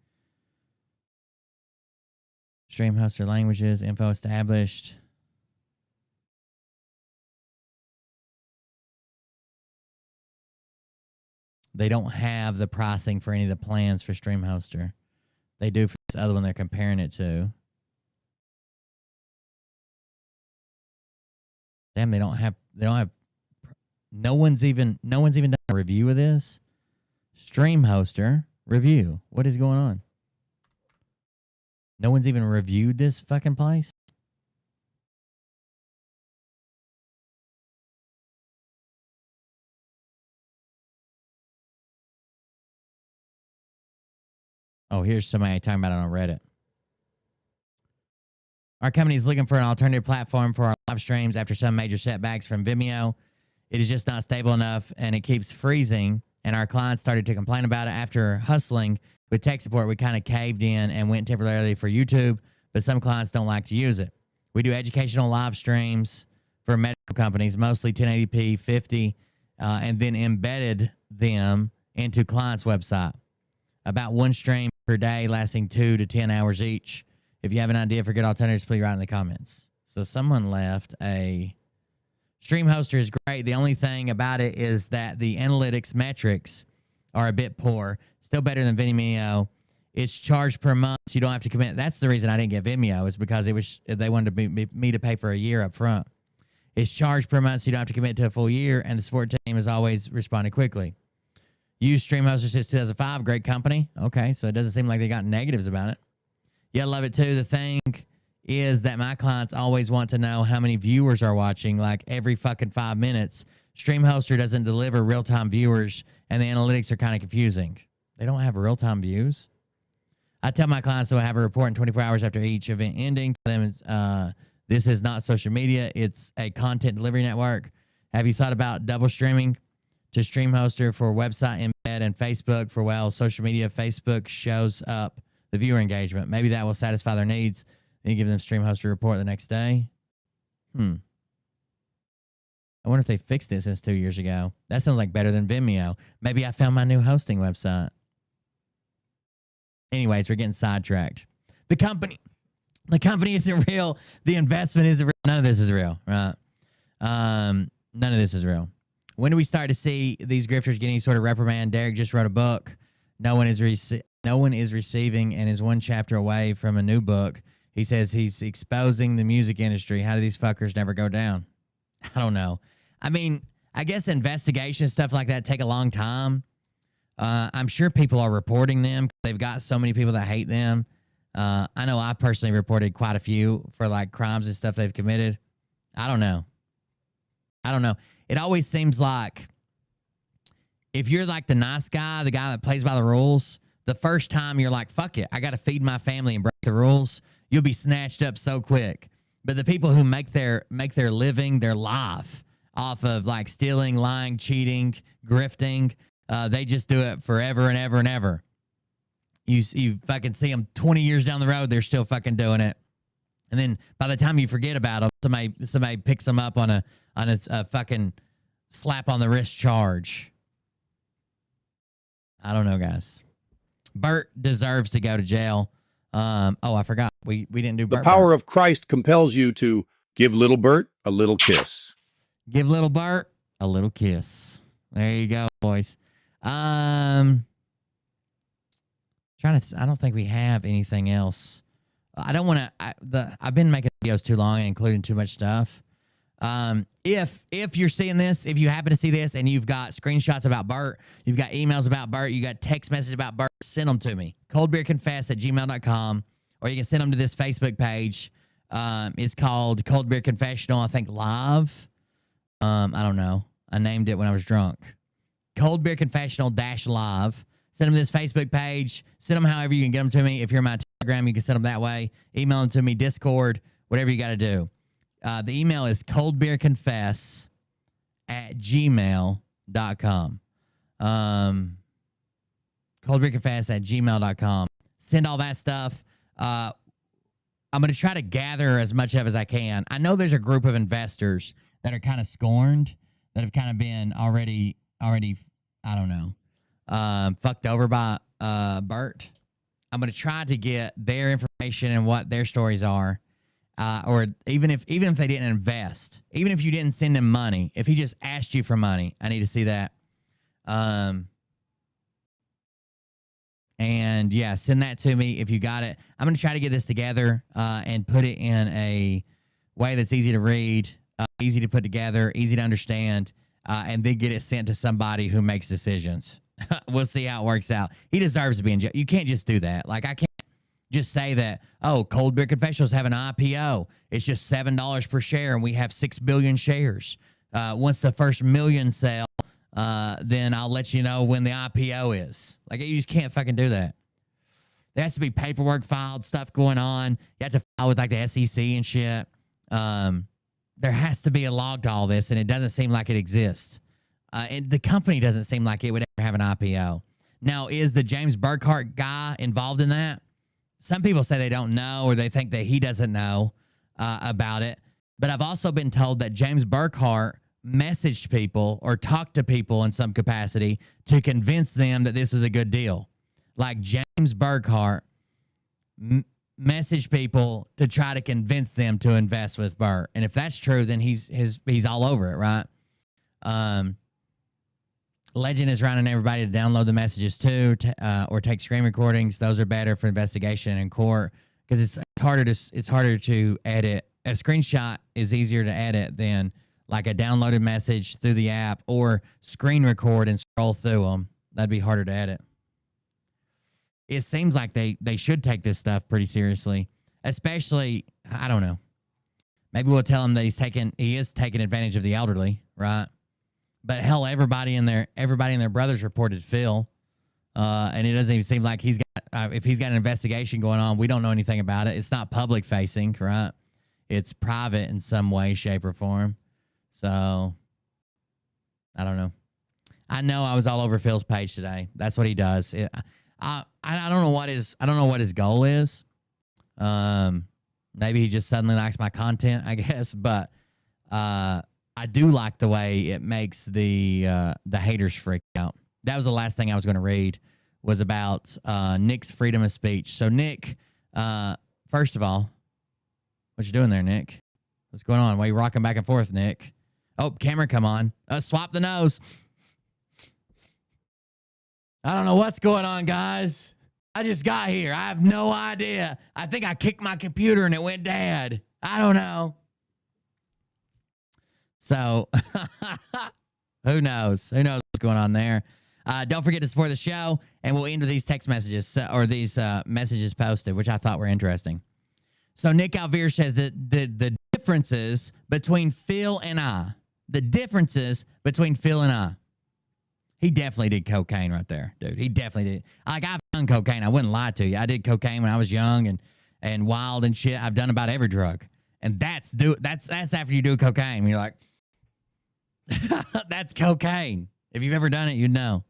Stream hoster languages, info established. They don't have the pricing for any of the plans for Stream Hoster. They do for this other one they're comparing it to. Damn, they don't have no one's even done a review of this. Stream Hoster review. What is going on? No one's even reviewed this fucking place? Oh, here's somebody talking about it on Reddit. Our company is looking for an alternative platform for our live streams after some major setbacks from Vimeo. It is just not stable enough, and it keeps freezing and our clients started to complain about it. After hustling with tech support, we kind of caved in and went temporarily for YouTube, but some clients don't like to use it. We do educational live streams for medical companies, mostly 1080p 50, and then embedded them into clients' website. About one stream per day, lasting 2 to 10 hours each. If you have an idea for good alternatives, please write in the comments. So someone left a stream hoster is great. The only thing about it is that the analytics metrics are a bit poor. Still better than Vimeo. It's charged per month, so you don't have to commit. That's the reason I didn't get Vimeo, is because they wanted me to pay for a year up front. It's charged per month, so you don't have to commit to a full year, and the support team has always responded quickly. Used stream hoster since 2005. Great company. Okay, so it doesn't seem like they got negatives about it. Yeah, love it too. The thing is that my clients always want to know how many viewers are watching, like every fucking 5 minutes. Streamhoster doesn't deliver real-time viewers, and the analytics are kind of confusing. They don't have real-time views? I tell my clients they'll have a report in 24 hours after each event ending. Tell them this is not social media. It's a content delivery network. Have you thought about double streaming to Streamhoster for website embed and Facebook for, well, social media? Facebook shows up the viewer engagement. Maybe that will satisfy their needs. Then you give them Streamhoster report the next day. I wonder if they fixed it since 2 years ago. That sounds like better than Vimeo. Maybe I found my new hosting website. Anyways, we're getting sidetracked. The company isn't real. The investment isn't real. None of this is real, right? None of this is real. When do we start to see these grifters getting any sort of reprimand? Derek just wrote a book. No one is receiving and is one chapter away from a new book. He says he's exposing the music industry. How do these fuckers never go down? I don't know. I mean, I guess investigations, stuff like that, take a long time. I'm sure people are reporting them. They've got so many people that hate them. I know I personally reported quite a few for like crimes and stuff they've committed. I don't know. It always seems like if you're like the nice guy, the guy that plays by the rules, the first time you're like, fuck it, I got to feed my family and break the rules, you'll be snatched up so quick. But the people who make their living, their life off of like stealing, lying, cheating, grifting, they just do it forever and ever and ever. You fucking see them 20 years down the road, they're still fucking doing it. And then by the time you forget about them, somebody picks them up on a fucking slap on the wrist charge. I don't know, guys. Bert deserves to go to jail. I forgot. We didn't do Bert. The power of Christ compels you to give little Bert a little kiss. Give little Bert a little kiss. There you go, boys. I don't think we have anything else. I don't want to. I've been making videos too long and including too much stuff. If you're seeing this, if you happen to see this and you've got screenshots about Bert, you've got emails about Bert, you got text messages about Bert, send them to me. coldbeerconfess@gmail.com, or you can send them to this Facebook page. It's called Cold Beer Confessional, I think live. I don't know. I named it when I was drunk. Cold Beer Confessional -live. Send them to this Facebook page. Send them however you can get them to me. If you're in my Telegram, you can send them that way. Email them to me, Discord, whatever you got to do. The email is coldbeerconfess@gmail.com. Coldbeerconfess@gmail.com. Send all that stuff. I'm going to try to gather as much of as I can. I know there's a group of investors that are kind of scorned, that have kind of been already, I don't know, fucked over by Bert. I'm going to try to get their information and what their stories are. Or even if they didn't invest, even if you didn't send him money, if he just asked you for money, I need to see that. And yeah, send that to me if you got it. I'm going to try to get this together and put it in a way that's easy to read, easy to put together, easy to understand, and then get it sent to somebody who makes decisions. We'll see how it works out. He deserves to be in jail. You can't just do that. Like, I can't just say that, oh, Cold Beer Confessionals have an IPO. It's just $7 per share, and we have 6 billion shares. Once the first million sell, then I'll let you know when the IPO is. Like, you just can't fucking do that. There has to be paperwork filed, stuff going on. You have to file with, like, the SEC and shit. There has to be a log to all this, and it doesn't seem like it exists. And the company doesn't seem like it would ever have an IPO. Now, is the James Burkhart guy involved in that? Some people say they don't know, or they think that he doesn't know about it. But I've also been told that James Burkhart messaged people or talked to people in some capacity to convince them that this was a good deal. Like James Burkhart messaged people to try to convince them to invest with Bert. And if that's true, then he's all over it, right? Legend is running everybody to download the messages too, or take screen recordings. Those are better for investigation in court because it's harder to edit. A screenshot is easier to edit than like a downloaded message through the app, or screen record and scroll through them. That'd be harder to edit. It seems like they should take this stuff pretty seriously, especially, I don't know. Maybe we'll tell him that he is taking advantage of the elderly, right? But hell, everybody and their brothers reported Phil, and it doesn't even seem like he's got. If he's got an investigation going on, we don't know anything about it. It's not public facing, right? It's private in some way, shape, or form. So I don't know. I know I was all over Phil's page today. That's what he does. I don't know what his goal is. Maybe he just suddenly likes my content, I guess. But I do like the way it makes the haters freak out. That was the last thing I was going to read, was about Nick's freedom of speech. So Nick, first of all, what you doing there, Nick? What's going on? Why you rocking back and forth, Nick? Oh, camera, come on. Swap the nose. I don't know what's going on, guys. I just got here. I have no idea. I think I kicked my computer and it went dead. I don't know. So, who knows? Who knows what's going on there? Don't forget to support the show, and we'll end with these text messages or these messages posted, which I thought were interesting. So, Nick Alvear says that the differences between Phil and I, he definitely did cocaine right there, dude. He definitely did. Like, I've done cocaine. I wouldn't lie to you. I did cocaine when I was young and wild and shit. I've done about every drug. And that's after you do cocaine. You're like, that's cocaine. If you've ever done it, you'd know.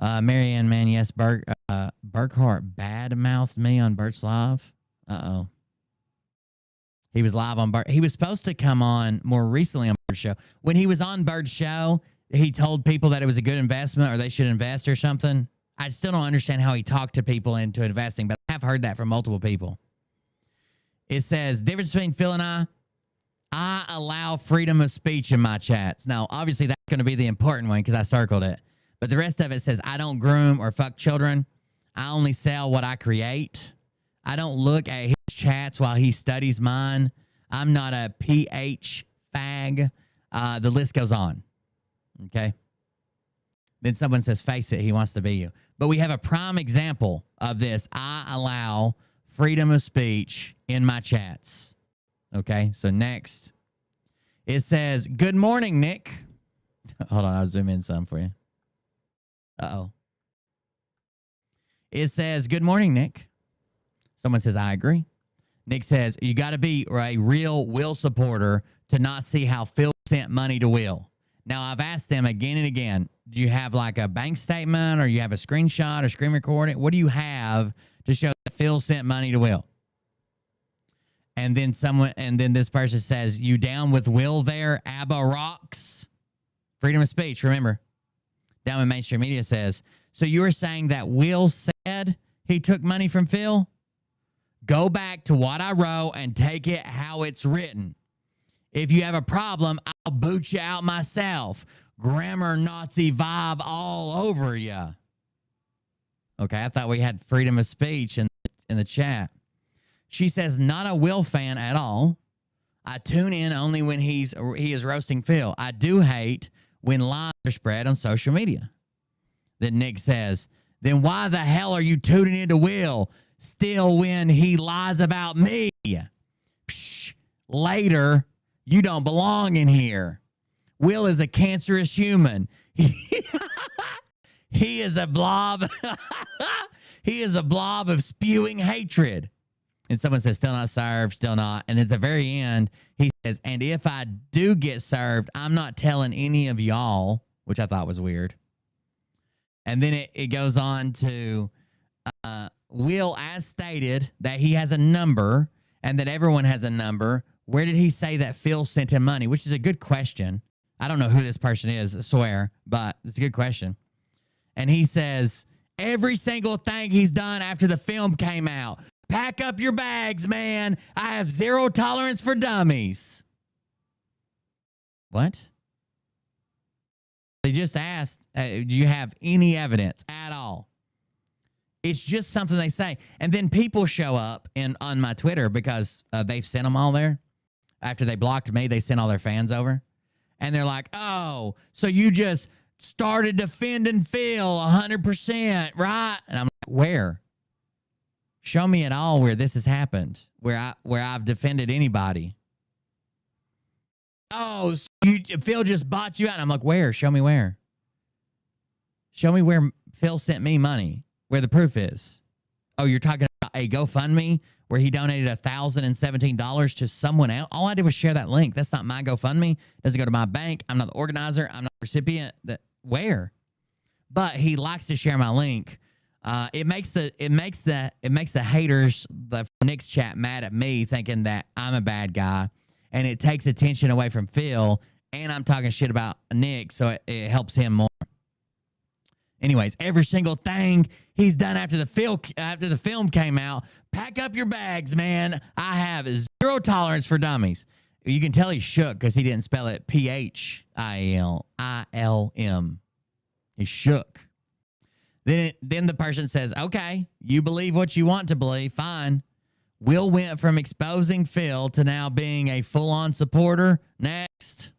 Marianne, man, yes, Burkhart bad-mouthed me on Bert's Live. Uh-oh. He was live on Bert. He was supposed to come on more recently on Bert's show. When he was on Bert's show, he told people that it was a good investment or they should invest or something. I still don't understand how he talked to people into investing, but I have heard that from multiple people. It says, difference between Phil and I allow freedom of speech in my chats. Now, obviously, that's going to be the important one because I circled it. But the rest of it says, I don't groom or fuck children. I only sell what I create. I don't look at his chats while he studies mine. I'm not a PH fag. The list goes on. Okay? Then someone says, face it, he wants to be you. But we have a prime example of this. I allow freedom of speech in my chats. Okay, so next. It says, good morning, Nick. Hold on, I'll zoom in some for you. Uh-oh. It says, good morning, Nick. Someone says, I agree. Nick says, you got to be a real Will supporter to not see how Phil sent money to Will. Now, I've asked them again and again, do you have like a bank statement or you have a screenshot or screen recording? What do you have to show that Phil sent money to Will? And then this person says, you down with Will there? ABBA rocks. Freedom of speech, remember. Down in mainstream media says, so you were saying that Will said he took money from Phil? Go back to what I wrote and take it how it's written. If you have a problem, I'll boot you out myself. Grammar Nazi vibe all over you. Okay, I thought we had freedom of speech in the chat. She says, not a Will fan at all. I tune in only when he is roasting Phil. I do hate when lies are spread on social media. Then Nick says, then why the hell are you tuning into Will still when he lies about me? Psh, later, you don't belong in here. Will is a cancerous human. He is a blob. He is a blob of spewing hatred. And someone says, still not served, still not. And at the very end, he says, and if I do get served, I'm not telling any of y'all, which I thought was weird. And then it goes on to Will, as stated, that he has a number and that everyone has a number. Where did he say that Phil sent him money? Which is a good question. I don't know who this person is, I swear, but it's a good question. And he says, every single thing he's done after the film came out. Pack up your bags, man. I have zero tolerance for dummies. What? They just asked, do you have any evidence at all? It's just something they say. And then people show up on my Twitter because they've sent them all there. After they blocked me, they sent all their fans over. And they're like, oh, so you just started defending Phil 100%, right? And I'm like, where? Show me at all where this has happened, where I've defended anybody. Oh, so Phil just bought you out. And I'm like, where? Show me where. Show me where Phil sent me money, where the proof is. Oh, you're talking about a GoFundMe where he donated $1,017 to someone else? All I did was share that link. That's not my GoFundMe. It doesn't go to my bank. I'm not the organizer. I'm not the recipient. Where? But he likes to share my link. It makes the haters, the Nick's chat, mad at me, thinking that I'm a bad guy, and it takes attention away from Phil. And I'm talking shit about Nick, so it helps him more. Anyways, every single thing he's done after the film came out, pack up your bags, man. I have zero tolerance for dummies. You can tell he's shook because he didn't spell it Phililm. He's shook. Then the person says, okay, you believe what you want to believe. Fine. Will went from exposing Phil to now being a full-on supporter. Next.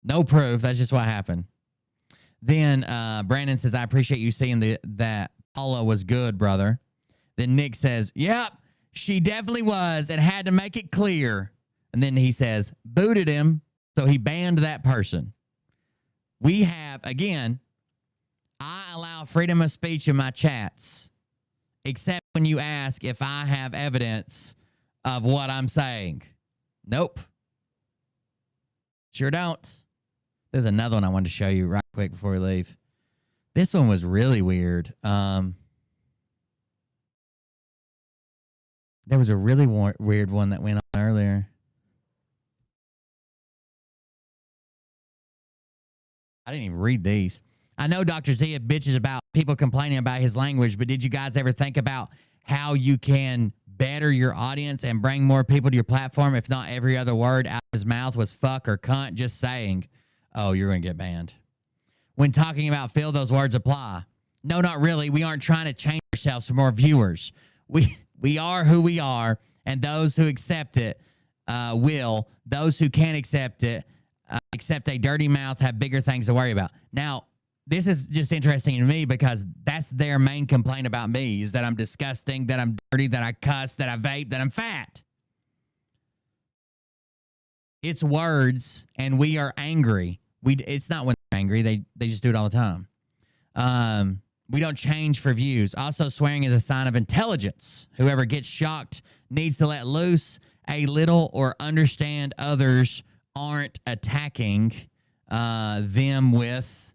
No proof. That's just what happened. Then Brandon says, I appreciate you seeing that Paula was good, brother. Then Nick says, yep, she definitely was and had to make it clear. And then he says, booted him, so he banned that person. We have, again, I allow freedom of speech in my chats, except when you ask if I have evidence of what I'm saying. Nope. Sure don't. There's another one I wanted to show you right quick before we leave. This one was really weird. There was a really weird one that went on earlier. I didn't even read these. I know Dr. Zia bitches about people complaining about his language, but did you guys ever think about how you can better your audience and bring more people to your platform if not every other word out of his mouth was fuck or cunt? Just saying. Oh, you're going to get banned. When talking about Phil, those words apply. No, not really. We aren't trying to change ourselves for more viewers. We are who we are, and those who accept it will. Those who can't accept it, accept a dirty mouth, have bigger things to worry about. Now, this is just interesting to me because that's their main complaint about me, is that I'm disgusting, that I'm dirty, that I cuss, that I vape, that I'm fat. It's words, and we are angry. It's not when they're angry. They just do it all the time. We don't change for views. Also, swearing is a sign of intelligence. Whoever gets shocked needs to let loose a little or understand others aren't attacking them with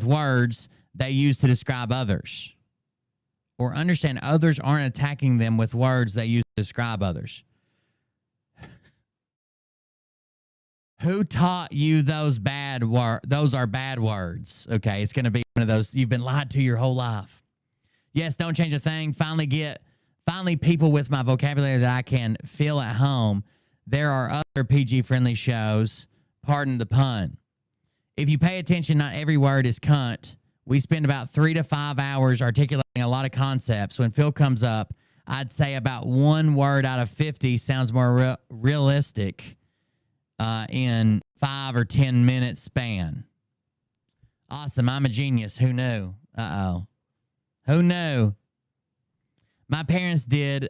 words they use to describe others. Or understand others aren't attacking them with words they use to describe others. Who taught you those bad words? Those are bad words. Okay, it's going to be one of those you've been lied to your whole life. Yes, don't change a thing. Finally people with my vocabulary that I can feel at home. There are other PG-friendly shows. Pardon the pun. If you pay attention, not every word is cunt. We spend about 3 to 5 hours articulating a lot of concepts. When Phil comes up, I'd say about one word out of 50 sounds more realistic in 5 or 10 minute span. Awesome. I'm a genius. Who knew? Uh-oh. Who knew? My parents did.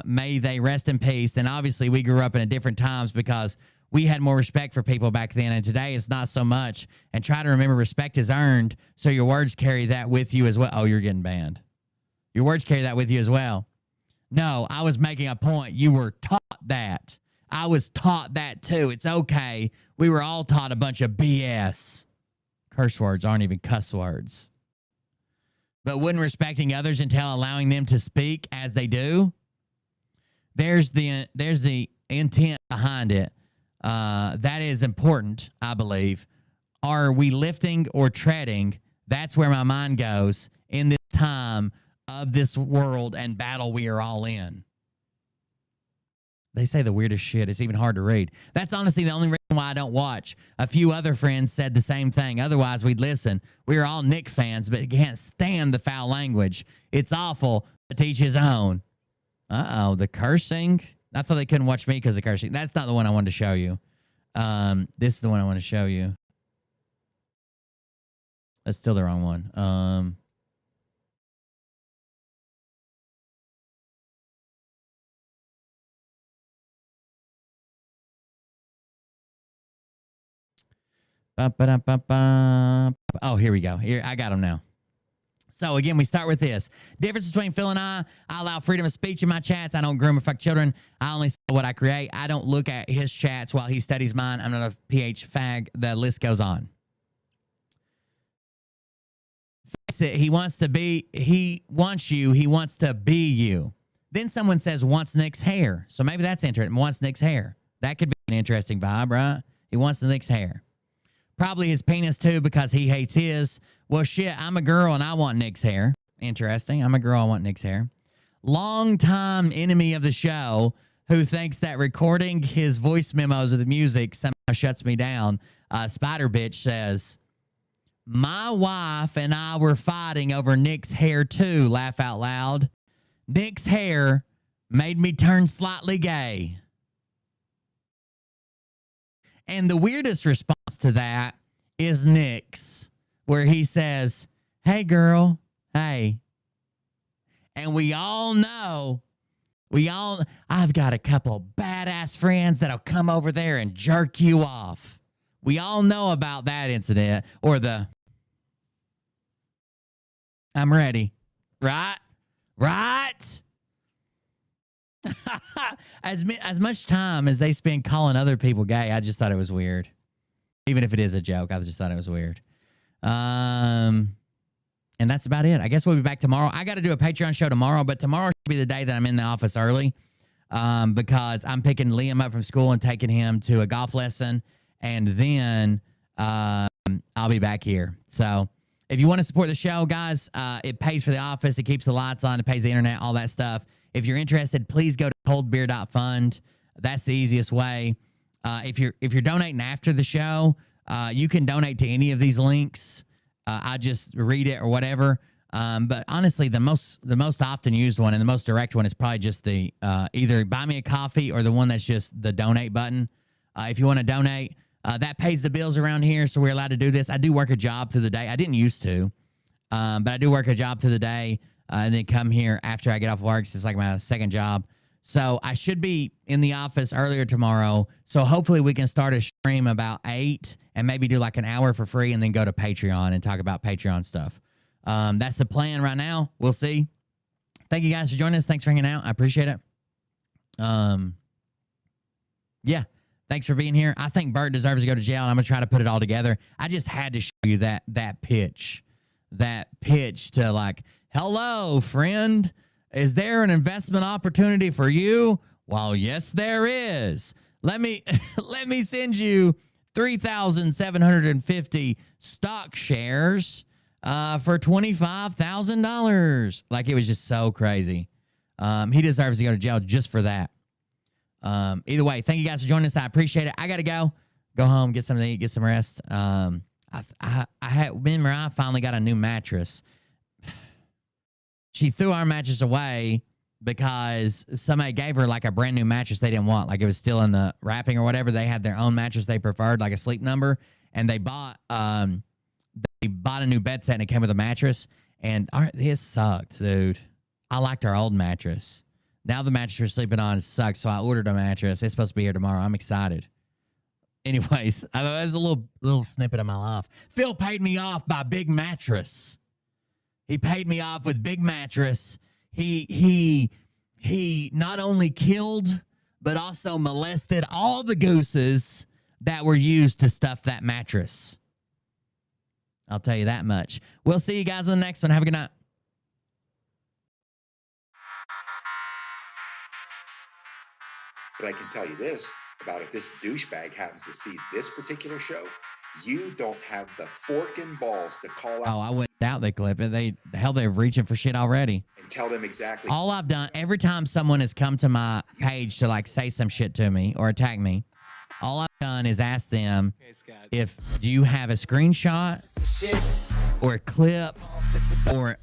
May they rest in peace. And obviously we grew up in different times because we had more respect for people back then, and today it's not so much. And try to remember respect is earned, so your words carry that with you as well. Oh, you're getting banned. Your words carry that with you as well. No, I was making a point. You were taught that. I was taught that too. It's okay. We were all taught a bunch of BS. Curse words aren't even cuss words. But wouldn't respecting others until allowing them to speak as they do? There's the intent behind it. That is important, I believe. Are we lifting or treading? That's where my mind goes in this time of this world and battle we are all in. They say the weirdest shit. It's even hard to read. That's honestly the only reason why I don't watch. A few other friends said the same thing. Otherwise, we'd listen. We are all Nick fans, but can't stand the foul language. It's awful, but to each his own. Uh-oh, the cursing. I thought they couldn't watch me because of cursing. That's not the one I wanted to show you. This is the one I want to show you. That's still the wrong one. Oh, here we go. Here, I got them now. So, again, we start with this. Difference between Phil and I allow freedom of speech in my chats. I don't groom or fuck children. I only say what I create. I don't look at his chats while he studies mine. I'm not a PH fag. The list goes on. Face it, he wants to be you. Then someone says, wants Nick's hair. So maybe that's interesting. Wants Nick's hair. That could be an interesting vibe, right? He wants Nick's hair. Probably his penis, too, because he hates his. Well, shit, I'm a girl and I want Nick's hair. Interesting. I'm a girl, I want Nick's hair. Longtime enemy of the show who thinks that recording his voice memos with the music somehow shuts me down. Spider Bitch says, my wife and I were fighting over Nick's hair, too. Laugh out loud. Nick's hair made me turn slightly gay. And the weirdest response to that is Nick's, where he says, hey, girl, hey. And we all know, I've got a couple badass friends that'll come over there and jerk you off. We all know about that incident, or the, I'm ready, right? Right? As much time as they spend calling other people gay, I just thought it was weird. Even if it is a joke, I just thought it was weird. And that's about it. I guess we'll be back tomorrow. I got to do a Patreon show tomorrow, but tomorrow should be the day that I'm in the office early, because I'm picking Liam up from school and taking him to a golf lesson, and then I'll be back here. So if you want to support the show, guys, it pays for the office. It keeps the lights on. It pays the internet, all that stuff. If you're interested, please go to coldbeer.fund. That's the easiest way. If you're donating after the show, you can donate to any of these links. I just read it or whatever. But honestly, the most often used one and the most direct one is probably just the either buy me a coffee or the one that's just the donate button. If you want to donate, that pays the bills around here, so we're allowed to do this. I do work a job through the day. I didn't used to, but I do work a job through the day. And then come here after I get off work. So it's like my second job. So I should be in the office earlier tomorrow. So hopefully we can start a stream about 8 and maybe do like an hour for free and then go to Patreon and talk about Patreon stuff. That's the plan right now. We'll see. Thank you guys for joining us. Thanks for hanging out. I appreciate it. Yeah. Thanks for being here. I think Bert deserves to go to jail, and I'm going to try to put it all together. I just had to show you that pitch. That pitch to like, hello, friend. Is there an investment opportunity for you? Well, yes, there is. Let me send you 3,750 stock shares for $25,000. Like, it was just so crazy. He deserves to go to jail just for that. Either way, thank you guys for joining us. I appreciate it. I got to go home, get something to eat, get some rest. Me and Mariah finally got a new mattress. She threw our mattress away because somebody gave her like a brand new mattress they didn't want. Like, it was still in the wrapping or whatever. They had their own mattress they preferred, like a Sleep Number, and they bought a new bed set and it came with a mattress. And this sucked, dude. I liked our old mattress. Now the mattress we're sleeping on sucks, so I ordered a mattress. It's supposed to be here tomorrow. I'm excited. Anyways, that was a little snippet of my life. Phil paid me off by Big Mattress. He paid me off with Big Mattress. He not only killed but also molested all the gooses that were used to stuff that mattress. I'll tell you that much. We'll see you guys in the next one. Have a good night. But I can tell you this about if this douchebag happens to see this particular show, you don't have the fork and balls to call out Oh, I wouldn't doubt they clip it. They're reaching for shit already. and tell them exactly. All I've done, every time someone has come to my page to like say some shit to me or attack me, all I've done is ask them if do you have a screenshot or a clip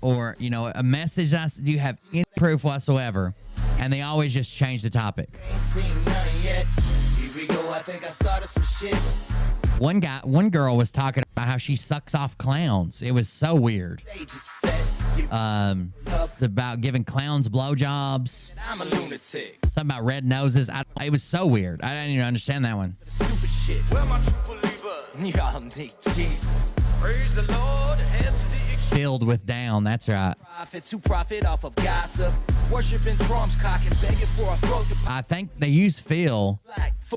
or you know a message. Do you have any proof whatsoever? And they always just change the topic. One girl was talking about how she sucks off clowns. It was so weird. About giving clowns blowjobs. I'm a lunatic. Something about red noses. It was so weird. I didn't even understand that one. Stupid shit. Where my true believer? Y'all need Jesus. Praise the Lord. Head to the Filled with down. That's right. profit to profit off of gossip. Worshiping drums, cocking, begging for a throat to I think they use Phil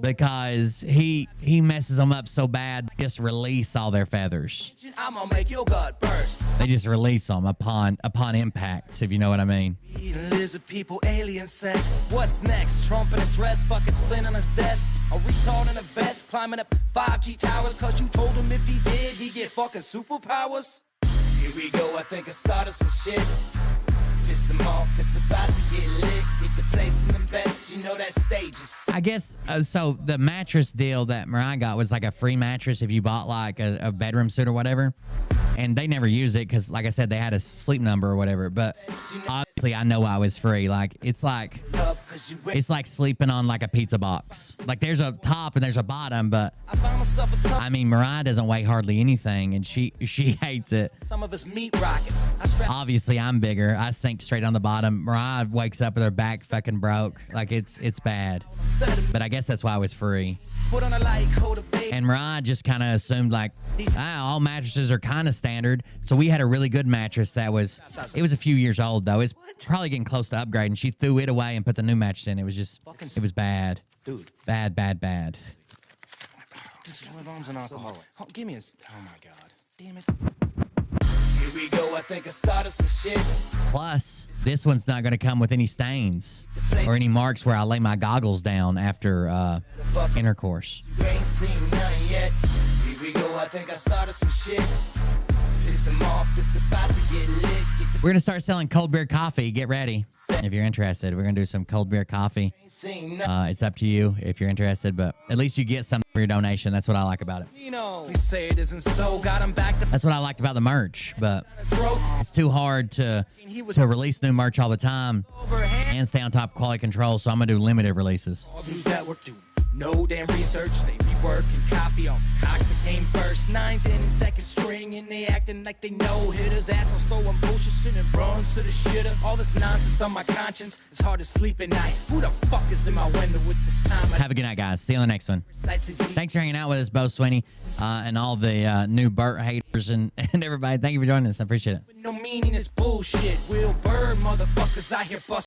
because he messes them up so bad. They just release all their feathers. I'm gonna make your gut burst. They just release them upon impact, if you know what I mean. Eating lizard people, alien sex. What's next? Trump in a dress, fucking Flynn on his desk. A retard in a vest, climbing up 5G towers. Cause you told him if he did, he'd get fucking superpowers. Here we go, I think I started some shit. Piss him off, it's about to get lit. Get the place in the best, you know that stage is. I guess, so the mattress deal that Mariah got was like a free mattress if you bought like a bedroom suit or whatever. And they never use it because, like I said, they had a sleep number or whatever. But obviously, I know I was free. Like it's like sleeping on like a pizza box. Like there's a top and there's a bottom, but I mean, Mariah doesn't weigh hardly anything, and she hates it. Some of us meat rockets. Obviously, I'm bigger. I sink straight on the bottom. Mariah wakes up with her back fucking broke. Like it's bad. But I guess that's why I was free. Put on a light coat of baby. And Mariah just kind of assumed like, all mattresses are kind of standard. So we had a really good mattress that was a few years old though. It's probably getting close to upgrading. She threw it away and put the new mattress in. It was bad. Dude. Bad. This is one of them's an alcoholic. Oh, give me a. Oh my god. Damn it. Here we go. I think I started some shit. Plus, this one's not going to come with any stains or any marks where I lay my goggles down after intercourse. You ain't seen none yet. Here we go. I think I started some shit. Piss him off. It's about to get lit. We're going to start selling cold beer coffee. Get ready if you're interested. We're going to do some cold beer coffee. It's up to you if you're interested, but at least you get something for your donation. That's what I like about it. We say it isn't so. Got him back to. That's what I liked about the merch, but it's too hard to release new merch all the time and stay on top of quality control, so I'm going to do limited releases. All these that work do no damn research. They rework and copy on cocks that came first. 9th inning, second string, and they acting like they know hitters. Assholes throwing bullshit and runs to the shitter. All this nonsense on my conscience. It's hard to sleep at night. Who the fuck is in my window with this time? Have a good night, guys. See you on the next one. Thanks for hanging out with us, Bo Sweeney, and all the new Bert haters and everybody. Thank you for joining us. I appreciate it. No meaning is bullshit. Will Bird motherfuckers out here bust.